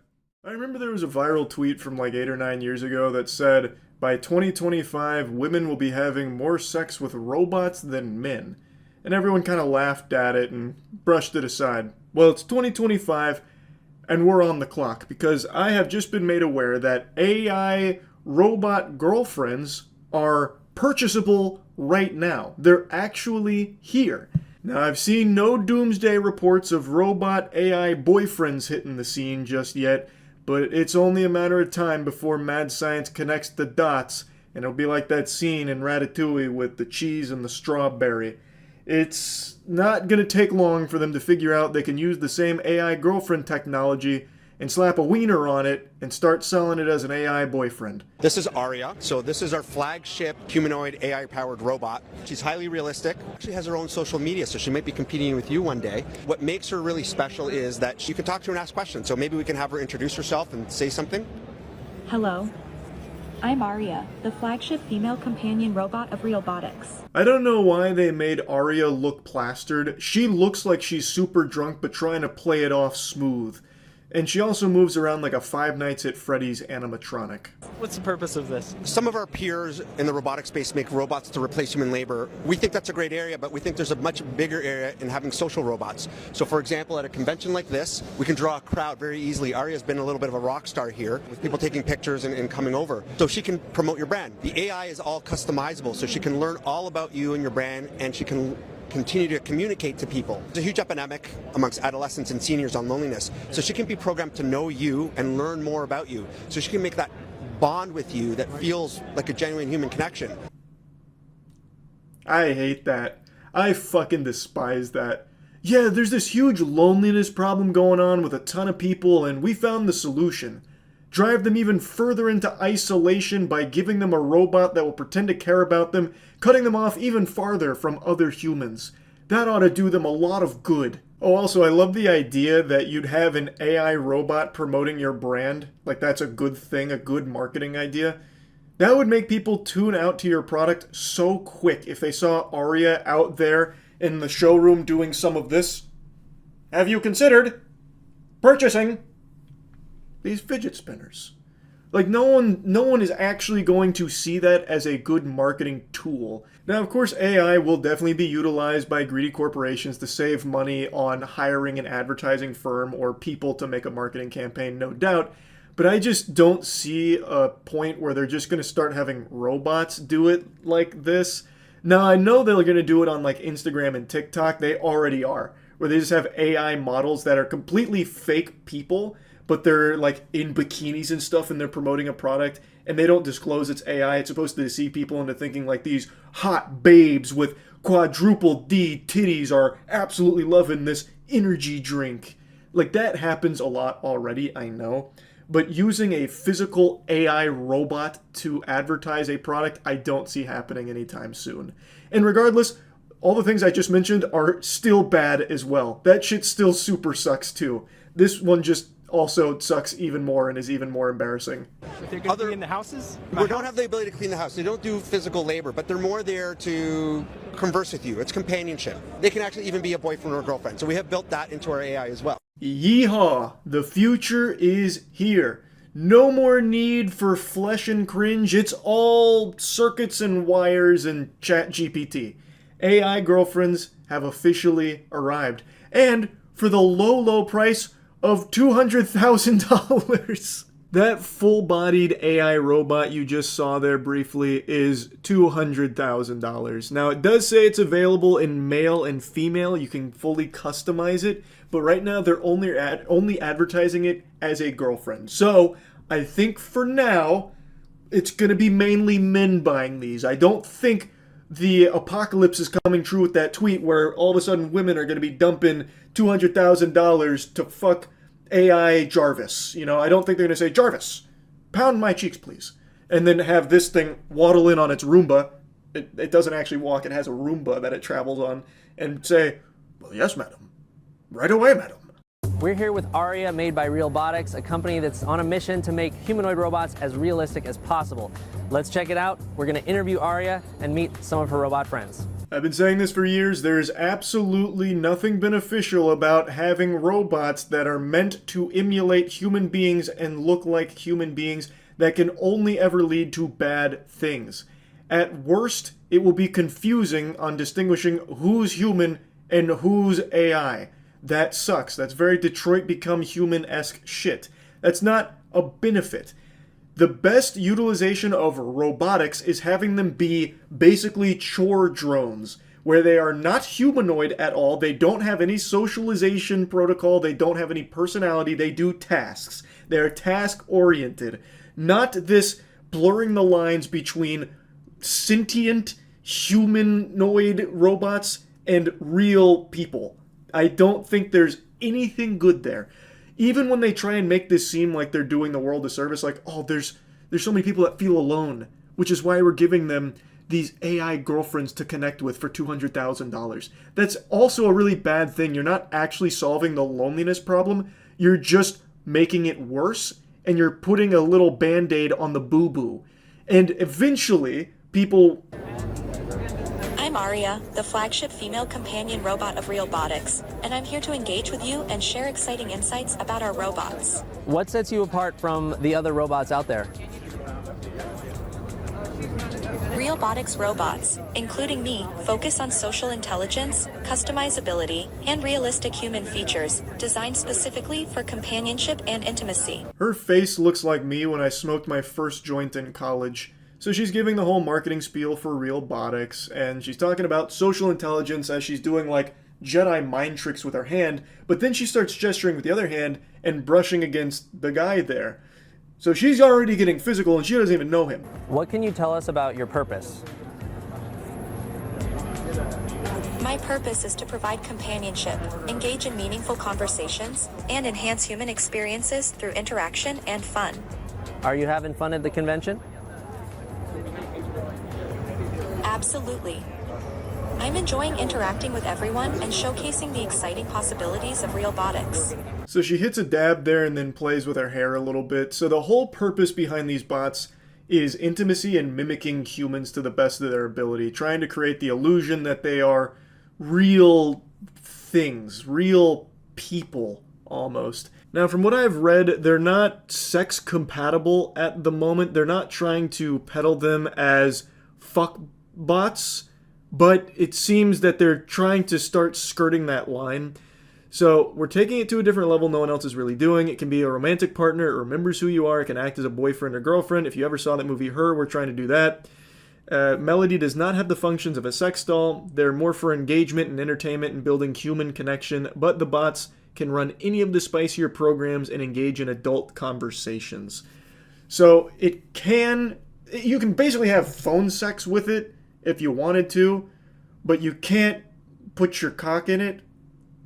I remember there was a viral tweet from like 8 or 9 years ago that said, by 2025, women will be having more sex with robots than men. And everyone kind of laughed at it and brushed it aside. Well, it's 2025, and we're on the clock, because I have just been made aware that AI robot girlfriends are purchasable right now. They're actually here. Now, I've seen no doomsday reports of robot AI boyfriends hitting the scene just yet, but it's only a matter of time before mad science connects the dots And it'll be like that scene in Ratatouille with the cheese and the strawberry. It's not going to take long for them to figure out they can use the same AI girlfriend technology and slap a wiener on it and start selling it as an AI boyfriend. This is Aria. So this is our flagship humanoid AI-powered robot. She's highly realistic. She has her own social media, so she might be competing with you one day. What makes her really special is that you can talk to her and ask questions. So maybe we can have her introduce herself and say something. Hello. I'm Aria, the flagship female companion robot of Realbotics. I don't know why they made Aria look plastered. She looks like she's super drunk but trying to play it off smooth. And she also moves around like a Five Nights at Freddy's animatronic. What's the purpose of this? Some of our peers in the robotic space make robots to replace human labor. We think that's a great area, but we think there's a much bigger area in having social robots. So for example, at a convention like this, we can draw a crowd very easily. Aria's been a little bit of a rock star here, with people taking pictures and coming over. So she can promote your brand. The AI is all customizable, so she can learn all about you and your brand, and she can continue to communicate to people. There's a huge epidemic amongst adolescents and seniors on loneliness. So she can be programmed to know you and learn more about you. So she can make that bond with you that feels like a genuine human connection. I hate that. I fucking despise that. Yeah, there's this huge loneliness problem going on with a ton of people, and we found the solution. Drive them even further into isolation by giving them a robot that will pretend to care about them, cutting them off even farther from other humans. That ought to do them a lot of good. Oh, also, I love the idea that you'd have an AI robot promoting your brand. Like, that's a good thing, a good marketing idea. That would make people tune out to your product so quick if they saw Aria out there in the showroom doing some of this. Have you considered purchasing these fidget spinners? Like, no one is actually going to see that as a good marketing tool. Now, of course, AI will definitely be utilized by greedy corporations to save money on hiring an advertising firm or people to make a marketing campaign, no doubt. But I just don't see a point where they're just going to start having robots do it like this. Now, I know they're going to do it on like Instagram and TikTok. They already are, where they just have AI models that are completely fake people, but they're like in bikinis and stuff, and they're promoting a product, and they don't disclose it's AI. It's supposed to deceive people into thinking like these hot babes with quadruple D titties are absolutely loving this energy drink. Like, that happens a lot already, I know. But using a physical AI robot to advertise a product, I don't see happening anytime soon. And regardless, all the things I just mentioned are still bad as well. That shit still super sucks too. This one just also sucks even more and is even more embarrassing. They're going to clean the houses? We don't have the ability to clean the house. They don't do physical labor, but they're more there to converse with you. It's companionship. They can actually even be a boyfriend or a girlfriend. So we have built that into our AI as well. Yeehaw! The future is here. No more need for flesh and cringe. It's all circuits and wires and ChatGPT. AI girlfriends have officially arrived. And for the low, low price of $200,000. That full-bodied AI robot you just saw there briefly is $200,000. Now, it does say it's available in male and female. You can fully customize it, but right now they're only advertising it as a girlfriend. So, I think for now, it's going to be mainly men buying these. I don't think the apocalypse is coming true with that tweet where all of a sudden women are going to be dumping $200,000 to fuck AI Jarvis. You know, I don't think they're going to say, Jarvis, pound my cheeks, please. And then have this thing waddle in on its Roomba. It doesn't actually walk. It has a Roomba that it travels on. And say, well, yes, madam. Right away, madam. We're here with Aria, made by Realbotics, a company that's on a mission to make humanoid robots as realistic as possible. Let's check it out. We're going to interview Aria and meet some of her robot friends. I've been saying this for years. There's absolutely nothing beneficial about having robots that are meant to emulate human beings and look like human beings. That can only ever lead to bad things. At worst, it will be confusing on distinguishing who's human and who's AI. That sucks. That's very Detroit Become Human-esque shit. That's not a benefit. The best utilization of robotics is having them be basically chore drones, where they are not humanoid at all. They don't have any socialization protocol. They don't have any personality. They do tasks. They're task-oriented. Not this blurring the lines between sentient humanoid robots and real people. I don't think there's anything good there. Even when they try and make this seem like they're doing the world a service, like, oh, there's so many people that feel alone, which is why we're giving them these AI girlfriends to connect with for $200,000. That's also a really bad thing. You're not actually solving the loneliness problem. You're just making it worse, and you're putting a little band-aid on the boo-boo. And eventually, people... I'm Aria, the flagship female companion robot of Realbotics, and I'm here to engage with you and share exciting insights about our robots. What sets you apart from the other robots out there? Realbotics robots, including me, focus on social intelligence, customizability, and realistic human features, designed specifically for companionship and intimacy. Her face looks like me when I smoked my first joint in college. So she's giving the whole marketing spiel for Realbotics, and she's talking about social intelligence as she's doing like Jedi mind tricks with her hand, but then she starts gesturing with the other hand and brushing against the guy there. So she's already getting physical and she doesn't even know him. What can you tell us about your purpose? My purpose is to provide companionship, engage in meaningful conversations, and enhance human experiences through interaction and fun. Are you having fun at the convention? Absolutely. I'm enjoying interacting with everyone and showcasing the exciting possibilities of Realbotics. So she hits a dab there and then plays with her hair a little bit. So the whole purpose behind these bots is intimacy and mimicking humans to the best of their ability, trying to create the illusion that they are real things, real people almost. Now, from what I've read, they're not sex compatible at the moment. They're not trying to peddle them as fuck bots, but it seems that they're trying to start skirting that line. So we're taking it to a different level no one else is really doing. It can be a romantic partner, it remembers who you are, it can act as a boyfriend or girlfriend. If you ever saw that movie Her, we're trying to do that. Melody does not have the functions of a sex doll. They're more for engagement and entertainment and building human connection, but the bots can run any of the spicier programs and engage in adult conversations. So you can basically have phone sex with it if you wanted to, but you can't put your cock in it,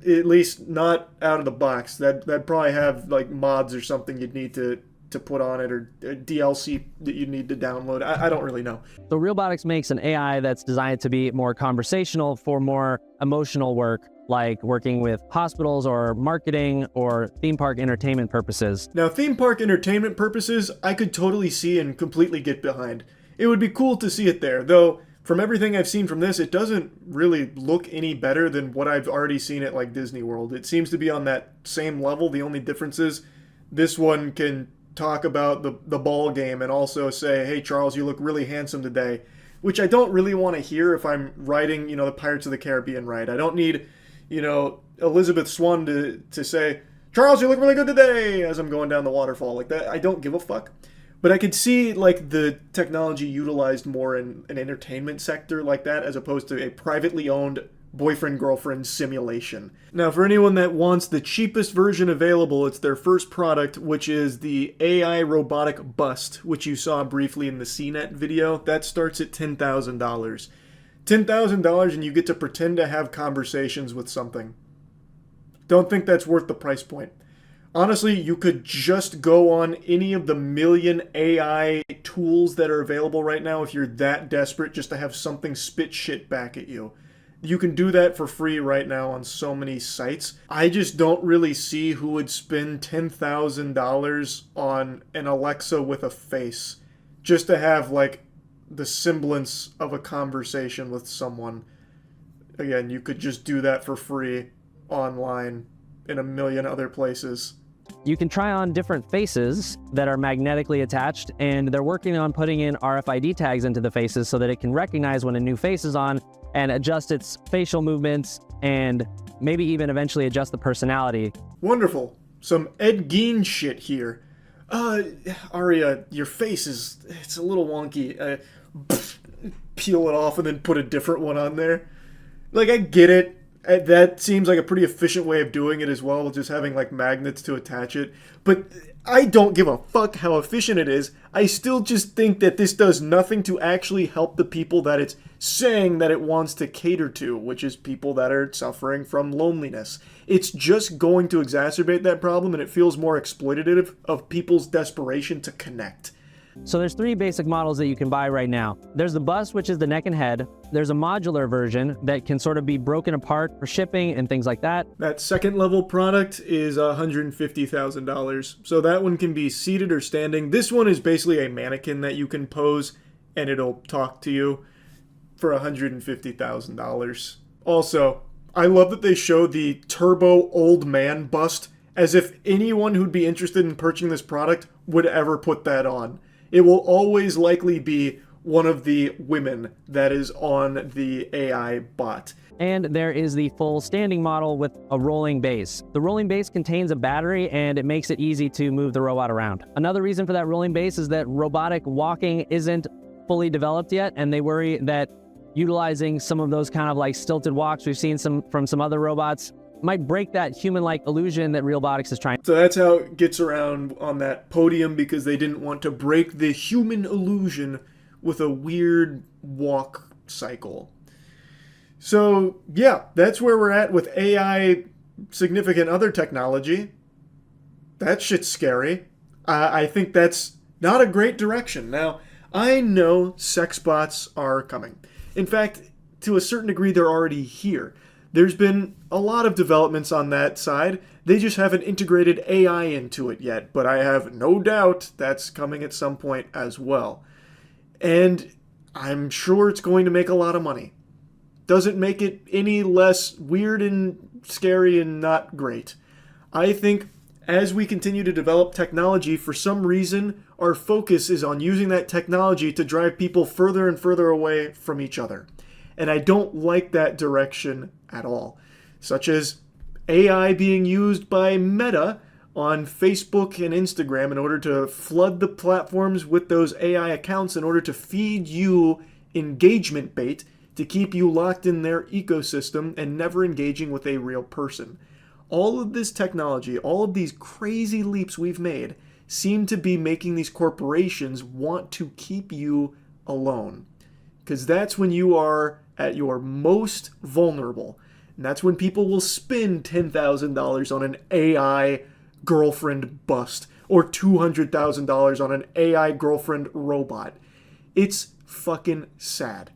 at least not out of the box. That'd probably have like mods or something you'd need to put on it, or DLC that you need to download. I don't really know. So Realbotics makes an AI that's designed to be more conversational for more emotional work, like working with hospitals or marketing or theme park entertainment purposes. Now, theme park entertainment purposes, I could totally see and completely get behind. It would be cool to see it there, though from everything I've seen from this, it doesn't really look any better than what I've already seen at like Disney World. It seems to be on that same level. The only difference is this one can talk about the ball game and also say, hey, Charles, you look really handsome today, which I don't really want to hear if I'm writing, the Pirates of the Caribbean ride. I don't need, Elizabeth Swann to say, Charles, you look really good today, as I'm going down the waterfall like that. I don't give a fuck. But I could see like the technology utilized more in an entertainment sector like that, as opposed to a privately owned boyfriend-girlfriend simulation. Now, for anyone that wants the cheapest version available, it's their first product, which is the AI robotic bust, which you saw briefly in the CNET video. That starts at $10,000. $10,000 and you get to pretend to have conversations with something. Don't think that's worth the price point. Honestly, you could just go on any of the million AI tools that are available right now if you're that desperate just to have something spit shit back at you. You can do that for free right now on so many sites. I just don't really see who would spend $10,000 on an Alexa with a face just to have like the semblance of a conversation with someone. Again, you could just do that for free online in a million other places. You can try on different faces that are magnetically attached, and they're working on putting in RFID tags into the faces so that it can recognize when a new face is on and adjust its facial movements and maybe even eventually adjust the personality. Wonderful. Some Ed Gein shit here. Aria, your face it's a little wonky. Peel it off and then put a different one on there. Like, I get it. That seems like a pretty efficient way of doing it as well, just having like magnets to attach it. But I don't give a fuck how efficient it is. I still just think that this does nothing to actually help the people that it's saying that it wants to cater to, which is people that are suffering from loneliness. It's just going to exacerbate that problem, and it feels more exploitative of people's desperation to connect. So there's 3 basic models that you can buy right now. There's the bust, which is the neck and head. There's a modular version that can sort of be broken apart for shipping and things like that. That second level product is $150,000. So that one can be seated or standing. This one is basically a mannequin that you can pose and it'll talk to you for $150,000. Also, I love that they show the turbo old man bust as if anyone who'd be interested in purchasing this product would ever put that on. It will always likely be one of the women that is on the AI bot. And there is the full standing model with a rolling base. The rolling base contains a battery and it makes it easy to move the robot around. Another reason for that rolling base is that robotic walking isn't fully developed yet, and they worry that utilizing some of those kind of like stilted walks we've seen from some other robots might break that human-like illusion that Realbotics is trying. So that's how it gets around on that podium, because they didn't want to break the human illusion with a weird walk cycle. So yeah, that's where we're at with AI significant other technology. That shit's scary. I think that's not a great direction. Now, I know sex bots are coming. In fact, to a certain degree, they're already here. There's been a lot of developments on that side. They just haven't integrated AI into it yet, but I have no doubt that's coming at some point as well. And I'm sure it's going to make a lot of money. Doesn't make it any less weird and scary and not great. I think as we continue to develop technology, for some reason, our focus is on using that technology to drive people further and further away from each other. And I don't like that direction at all. Such as AI being used by Meta on Facebook and Instagram in order to flood the platforms with those AI accounts in order to feed you engagement bait to keep you locked in their ecosystem and never engaging with a real person. All of this technology, all of these crazy leaps we've made seem to be making these corporations want to keep you alone. Because that's when you are at your most vulnerable. And that's when people will spend $10,000 on an AI girlfriend bust or $200,000 on an AI girlfriend robot. It's fucking sad.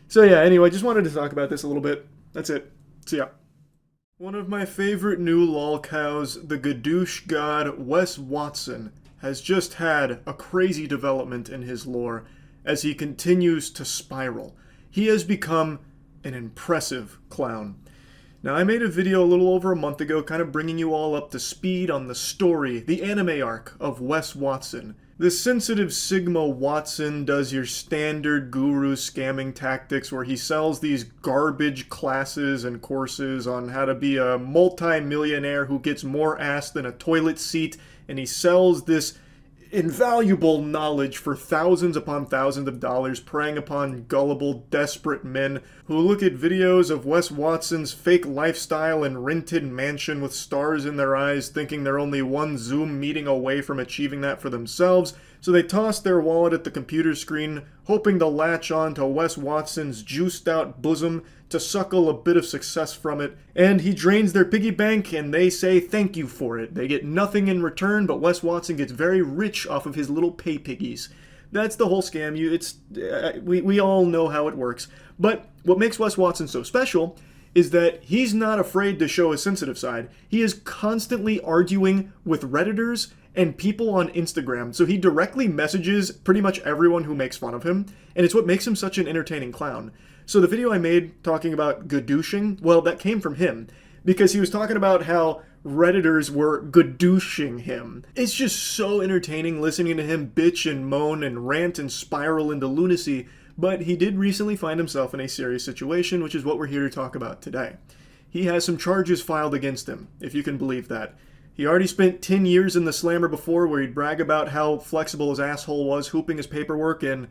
So yeah, anyway, just wanted to talk about this a little bit. That's it. See ya. One of my favorite new lolcows, the gadoosh god Wes Watson, has just had a crazy development in his lore as he continues to spiral. He has become an impressive clown. Now, I made a video a little over a month ago kind of bringing you all up to speed on the story, the anime arc of Wes Watson. The sensitive Sigma Watson does your standard guru scamming tactics where he sells these garbage classes and courses on how to be a multi-millionaire who gets more ass than a toilet seat, and he sells this invaluable knowledge for thousands upon thousands of dollars, preying upon gullible, desperate men who look at videos of Wes Watson's fake lifestyle and rented mansion with stars in their eyes, thinking they're only one Zoom meeting away from achieving that for themselves, so they toss their wallet at the computer screen, hoping to latch on to Wes Watson's juiced-out bosom to suckle a bit of success from it, and he drains their piggy bank and they say thank you for it. They get nothing in return, but Wes Watson gets very rich off of his little pay piggies. That's the whole scam. We all know how it works. But what makes Wes Watson so special is that he's not afraid to show his sensitive side. He is constantly arguing with Redditors and people on Instagram, so he directly messages pretty much everyone who makes fun of him, and it's what makes him such an entertaining clown. So the video I made talking about gadooshing, well, that came from him, because he was talking about how Redditors were gadooshing him. It's just so entertaining listening to him bitch and moan and rant and spiral into lunacy, but he did recently find himself in a serious situation, which is what we're here to talk about today. He has some charges filed against him, if you can believe that. He already spent 10 years in the slammer before where he'd brag about how flexible his asshole was hooping his paperwork, and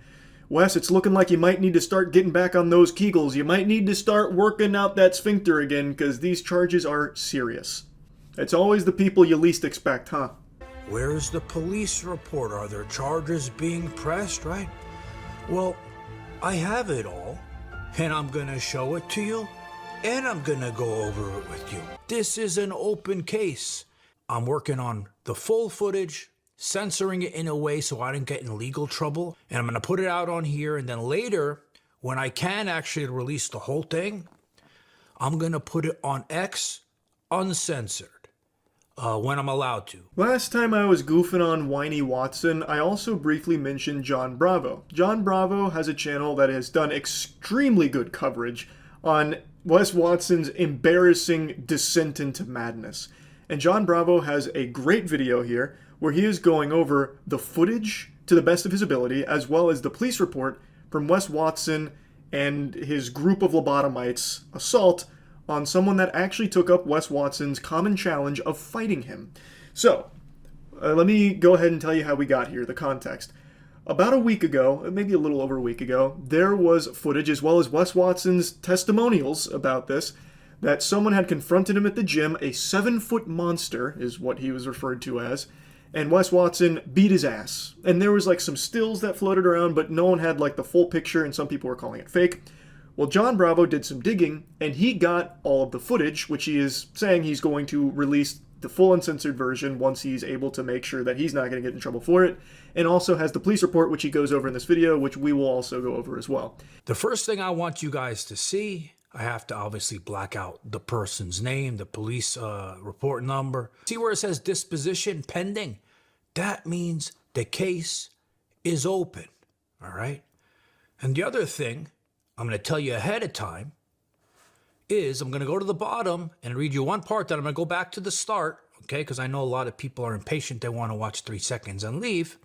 Wes, it's looking like you might need to start getting back on those Kegels. You might need to start working out that sphincter again, because these charges are serious. It's always the people you least expect, huh? Where's the police report? Are there charges being pressed, right? Well, I have it all, and I'm gonna show it to you, and I'm gonna go over it with you. This is an open case. I'm working on the full footage, censoring it in a way so I don't get in legal trouble, and I'm gonna put it out on here, and then later, when I can actually release the whole thing, I'm gonna put it on X uncensored. When I'm allowed to. Last time I was goofing on Whiny Watson, I also briefly mentioned John Bravo. John Bravo has a channel that has done extremely good coverage on Wes Watson's embarrassing descent into madness. And John Bravo has a great video here where he is going over the footage to the best of his ability, as well as the police report from Wes Watson and his group of lobotomites' assault on someone that actually took up Wes Watson's common challenge of fighting him. So, let me go ahead and tell you how we got here, the context. About a week ago, maybe a little over a week ago, there was footage, as well as Wes Watson's testimonials about this, that someone had confronted him at the gym. A 7-foot monster is what he was referred to as, and Wes Watson beat his ass. And there was like some stills that floated around, but no one had like the full picture, and some people were calling it fake. Well, John Bravo did some digging, and he got all of the footage, which he is saying he's going to release the full uncensored version once he's able to make sure that he's not going to get in trouble for it, and also has the police report, which he goes over in this video, which we will also go over as well. The first thing I want you guys to see, I have to obviously black out the person's name, the police report number. See where it says disposition pending? That means the case is open, all right? And the other thing I'm going to tell you ahead of time is I'm going to go to the bottom and read you one part that I'm going to go back to the start, okay? Because I know a lot of people are impatient. They want to watch 3 seconds and leave,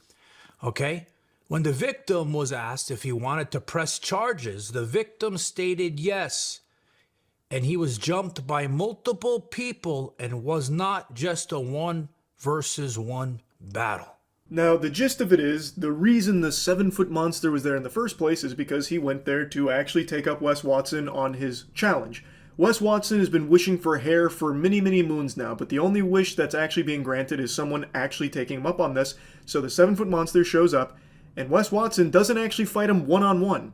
okay? When the victim was asked if he wanted to press charges, the victim stated yes. And he was jumped by multiple people and was not just a 1 versus 1 battle. Now, the gist of it is, the reason the 7-foot monster was there in the first place is because he went there to actually take up Wes Watson on his challenge. Wes Watson has been wishing for hair for many, many moons now, but the only wish that's actually being granted is someone actually taking him up on this. So the 7-foot monster shows up, and Wes Watson doesn't actually fight him one-on-one.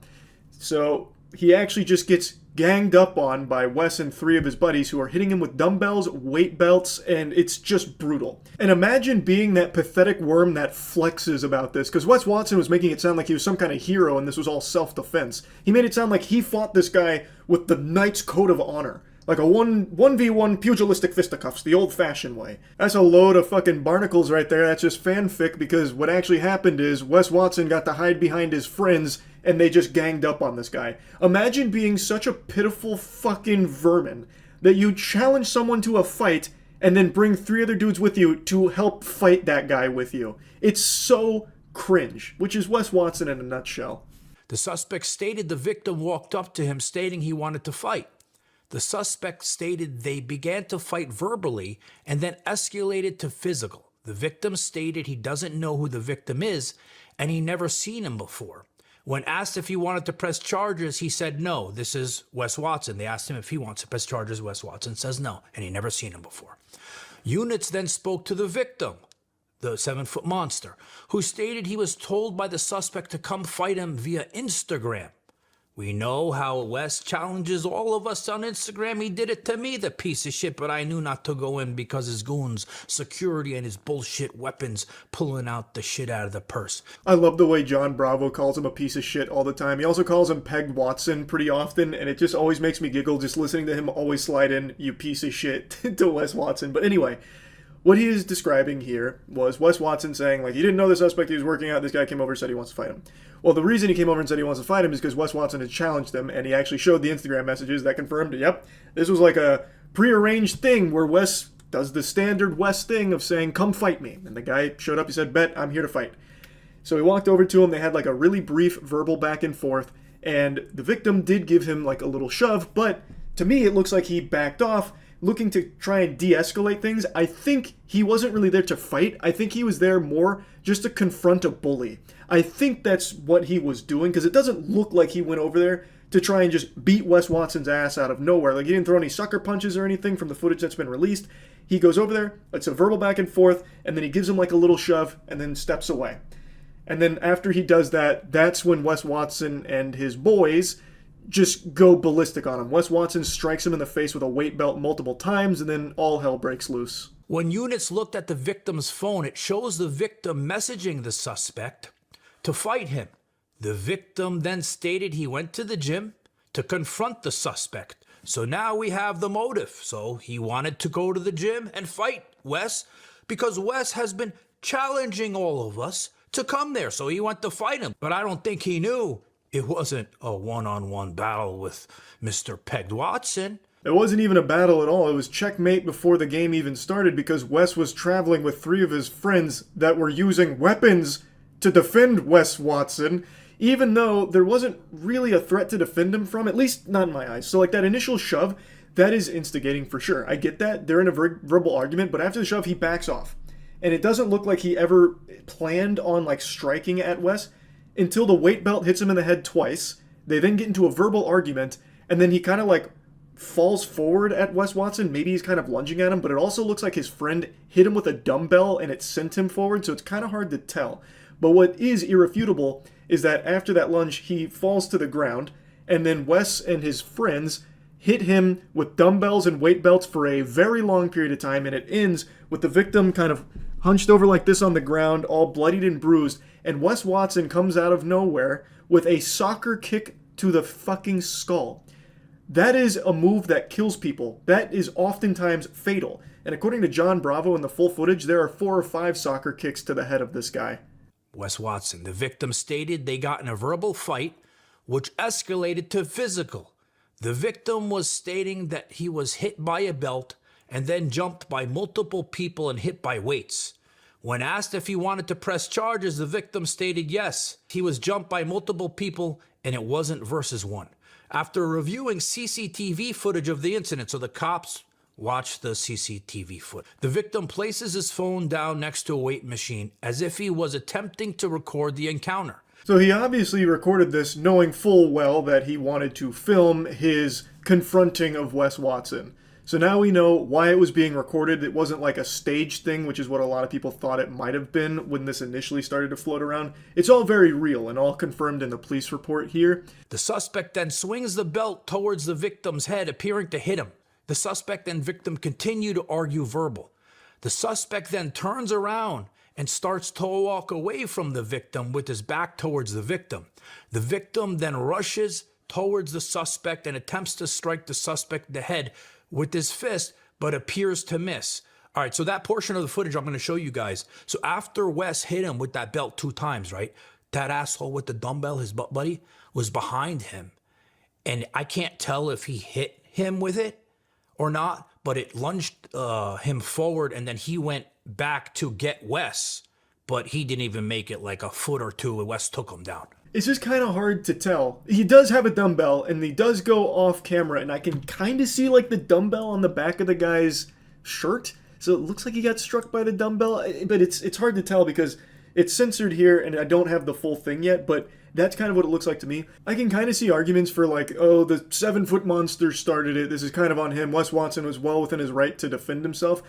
So he actually just gets ganged up on by Wes and 3 of his buddies who are hitting him with dumbbells, weight belts, and it's just brutal. And imagine being that pathetic worm that flexes about this, because Wes Watson was making it sound like he was some kind of hero and this was all self-defense. He made it sound like he fought this guy with the Knight's Code of Honor. Like a 1v1 pugilistic fisticuffs, the old-fashioned way. That's a load of fucking barnacles right there. That's just fanfic, because what actually happened is Wes Watson got to hide behind his friends and they just ganged up on this guy. Imagine being such a pitiful fucking vermin that you challenge someone to a fight and then bring 3 other dudes with you to help fight that guy with you. It's so cringe, which is Wes Watson in a nutshell. The suspect stated the victim walked up to him stating he wanted to fight. The suspect stated they began to fight verbally and then escalated to physical. The victim stated he doesn't know who the victim is and he never seen him before. When asked if he wanted to press charges, he said no, this is Wes Watson. They asked him if he wants to press charges. Wes Watson says no, and he never seen him before. Units then spoke to the victim, the 7-foot monster, who stated he was told by the suspect to come fight him via Instagram. We know how Wes challenges all of us on Instagram. He did it to me, the piece of shit, but I knew not to go in because his goons, security, and his bullshit weapons pulling out the shit out of the purse. I love the way John Bravo calls him a piece of shit all the time. He also calls him Peg Watson pretty often, and it just always makes me giggle just listening to him always slide in, you piece of shit, to Wes Watson. But anyway, what he is describing here was Wes Watson saying, like, he didn't know the suspect he was working out. This guy came over and said he wants to fight him. Well, the reason he came over and said he wants to fight him is because Wes Watson had challenged him, and he actually showed the Instagram messages that confirmed, yep, this was like a prearranged thing where Wes does the standard Wes thing of saying, come fight me. And the guy showed up, he said, bet, I'm here to fight. So he walked over to him, they had like a really brief verbal back and forth, and the victim did give him like a little shove, but to me it looks like he backed off, looking to try and de-escalate things. I think he wasn't really there to fight. I think he was there more just to confront a bully. I think that's what he was doing, because it doesn't look like he went over there to try and just beat Wes Watson's ass out of nowhere. Like, he didn't throw any sucker punches or anything from the footage that's been released. He goes over there, it's a verbal back and forth, and then he gives him like a little shove and then steps away. And then after he does that, that's when Wes Watson and his boys just go ballistic on him. Wes Watson strikes him in the face with a weight belt multiple times, and then all hell breaks loose. When units looked at the victim's phone, it shows the victim messaging the suspect to fight him. The victim then stated he went to the gym to confront the suspect. So now we have the motive. So he wanted to go to the gym and fight Wes because Wes has been challenging all of us to come there. So he went to fight him. But I don't think he knew it wasn't a one-on-one battle with Mr. Pegged Watson. It wasn't even a battle at all. It was checkmate before the game even started because Wes was traveling with 3 of his friends that were using weapons to defend Wes Watson, even though there wasn't really a threat to defend him from, at least not in my eyes. So like that initial shove, that is instigating for sure. I get that. They're in a verbal argument, but after the shove, he backs off. And it doesn't look like he ever planned on like striking at Wes until the weight belt hits him in the head twice. They then get into a verbal argument, and then he kind of like falls forward at Wes Watson. Maybe he's kind of lunging at him, but it also looks like his friend hit him with a dumbbell and it sent him forward, so it's kind of hard to tell. But what is irrefutable is that after that lunge, he falls to the ground, and then Wes and his friends hit him with dumbbells and weight belts for a very long period of time, and it ends with the victim kind of hunched over like this on the ground, all bloodied and bruised, and Wes Watson comes out of nowhere with a soccer kick to the fucking skull. That is a move that kills people. That is oftentimes fatal. And according to John Bravo in the full footage, there are 4 or 5 soccer kicks to the head of this guy. Wes Watson, the victim stated they got in a verbal fight, which escalated to physical. The victim was stating that he was hit by a belt and then jumped by multiple people and hit by weights. When asked if he wanted to press charges, the victim stated yes. He was jumped by multiple people and it wasn't versus one. After reviewing CCTV footage of the incident, so the cops watched the CCTV footage, the victim places his phone down next to a weight machine as if he was attempting to record the encounter. So he obviously recorded this knowing full well that he wanted to film his confronting of Wes Watson. So now we know why it was being recorded. It wasn't like a staged thing, which is what a lot of people thought it might have been when this initially started to float around. It's all very real and all confirmed in the police report here. The suspect then swings the belt towards the victim's head, appearing to hit him. The suspect and victim continue to argue verbal. The suspect then turns around and starts to walk away from the victim with his back towards the victim. The victim then rushes towards the suspect and attempts to strike the suspect in the head with his fist, but appears to miss. All right, so that portion of the footage I'm going to show you guys. So after Wes hit him with that belt 2 times, right, that asshole with the dumbbell, his butt buddy, was behind him. And I can't tell if he hit him with it or not, but it lunged him forward, and then he went back to get Wes, but he didn't even make it like a foot or 2, and Wes took him down. It's just kind of hard to tell. He does have a dumbbell, and he does go off camera, and I can kind of see like the dumbbell on the back of the guy's shirt. So it looks like he got struck by the dumbbell, but it's hard to tell because it's censored here, and I don't have the full thing yet, but that's kind of what it looks like to me. I can kind of see arguments for like, oh, the 7-foot monster started it. This is kind of on him. Wes Watson was well within his right to defend himself.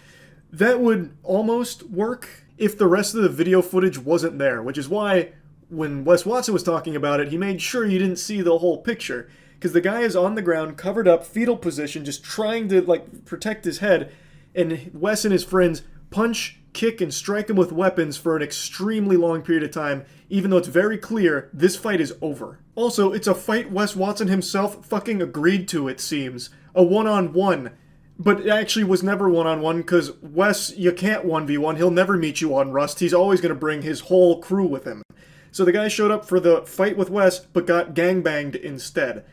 That would almost work if the rest of the video footage wasn't there, which is why when Wes Watson was talking about it, he made sure you didn't see the whole picture. Because the guy is on the ground, covered up, fetal position, just trying to like protect his head. And Wes and his friends punch, kick, and strike him with weapons for an extremely long period of time, even though it's very clear this fight is over. Also, it's a fight Wes Watson himself fucking agreed to, it seems. A one-on-one. But it actually was never one-on-one, because Wes, you can't 1v1. He'll never meet you on Rust. He's always going to bring his whole crew with him. So the guy showed up for the fight with Wes, but got gangbanged instead.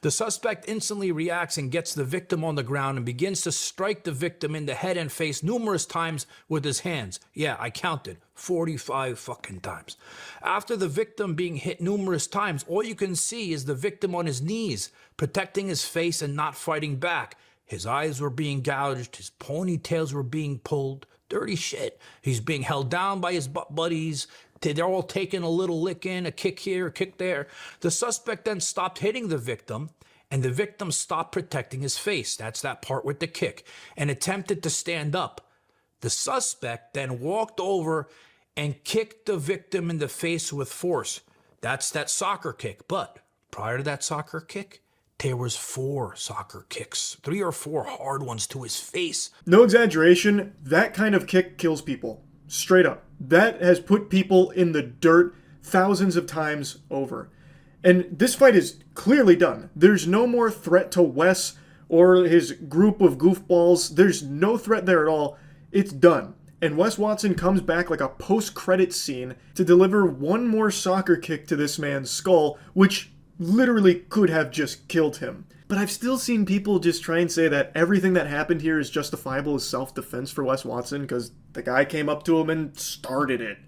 The suspect instantly reacts and gets the victim on the ground and begins to strike the victim in the head and face numerous times with his hands. Yeah, I counted 45 fucking times. After the victim being hit numerous times, all you can see is the victim on his knees, protecting his face and not fighting back. His eyes were being gouged, his ponytails were being pulled. Dirty shit. He's being held down by his butt buddies. They're all taking a little lick in, a kick here, a kick there. The suspect then stopped hitting the victim and the victim stopped protecting his face. That's that part with the kick, and attempted to stand up. The suspect then walked over and kicked the victim in the face with force. That's that soccer kick. But prior to that soccer kick, there was 4 soccer kicks, 3 or 4 hard ones to his face. No exaggeration, that kind of kick kills people. Straight up. That has put people in the dirt thousands of times over. And this fight is clearly done. There's no more threat to Wes or his group of goofballs. There's no threat there at all. It's done. And Wes Watson comes back like a post-credit scene to deliver one more soccer kick to this man's skull, which literally could have just killed him. But I've still seen people just try and say that everything that happened here is justifiable as self-defense for Wes Watson because the guy came up to him and started it.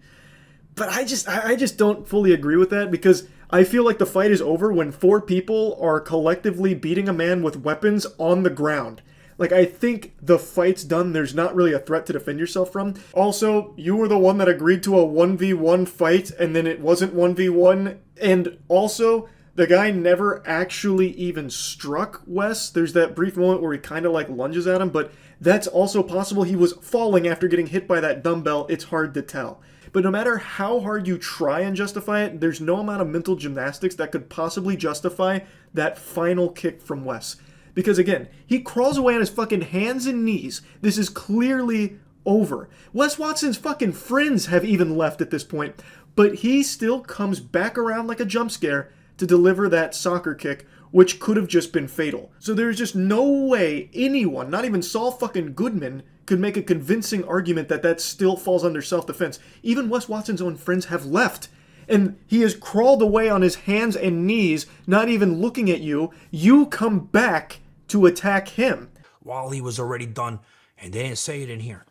But I just don't fully agree with that, because I feel like the fight is over when 4 people are collectively beating a man with weapons on the ground. Like, I think the fight's done. There's not really a threat to defend yourself from. Also, you were the one that agreed to a 1v1 fight, and then it wasn't 1v1. And also, the guy never actually even struck Wes. There's that brief moment where he kind of like lunges at him, but that's also possible he was falling after getting hit by that dumbbell. It's hard to tell. But no matter how hard you try and justify it, there's no amount of mental gymnastics that could possibly justify that final kick from Wes. Because again, he crawls away on his fucking hands and knees. This is clearly over. Wes Watson's fucking friends have even left at this point, but he still comes back around like a jump scare to deliver that soccer kick, which could have just been fatal. So there's just no way anyone, not even Saul fucking Goodman, could make a convincing argument that that still falls under self-defense. Even Wes Watson's own friends have left. And he has crawled away on his hands and knees, not even looking at you. You come back to attack him. While he was already done, and they didn't say it in here.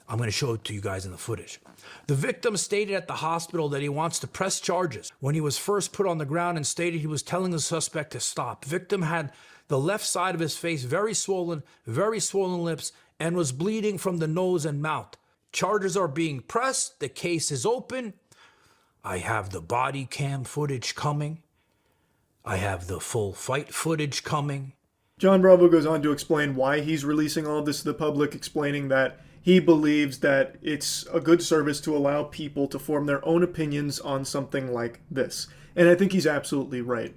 I'm going to show it to you guys in the footage. The victim stated at the hospital that he wants to press charges. When he was first put on the ground and stated he was telling the suspect to stop. Victim had the left side of his face very swollen lips, and was bleeding from the nose and mouth. Charges are being pressed. The case is open. I have the body cam footage coming. I have the full fight footage coming. John Bravo goes on to explain why he's releasing all of this to the public, explaining that he believes that it's a good service to allow people to form their own opinions on something like this. And I think he's absolutely right.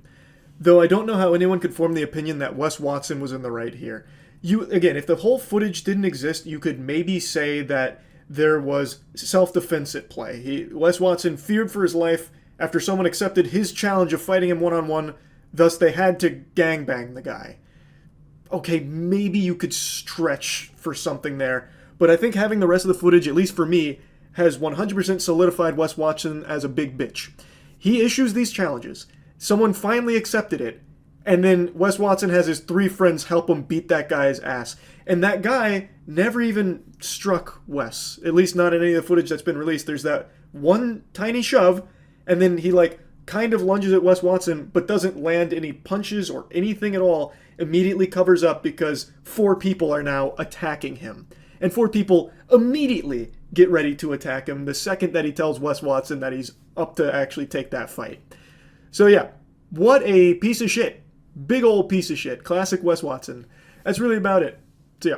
Though I don't know how anyone could form the opinion that Wes Watson was in the right here. Again, if the whole footage didn't exist, you could maybe say that there was self-defense at play. Wes Watson feared for his life after someone accepted his challenge of fighting him one-on-one, thus they had to gangbang the guy. Okay, maybe you could stretch for something there, but I think having the rest of the footage, at least for me, has 100% solidified Wes Watson as a big bitch. He issues these challenges. Someone finally accepted it, and then Wes Watson has his 3 friends help him beat that guy's ass. And that guy never even struck Wes, at least not in any of the footage that's been released. There's that one tiny shove, and then he kind of lunges at Wes Watson, but doesn't land any punches or anything at all, immediately covers up because 4 people are now attacking him. And 4 people immediately get ready to attack him the second that he tells Wes Watson that he's up to actually take that fight. So yeah, what a piece of shit. Big old piece of shit. Classic Wes Watson. That's really about it. So yeah.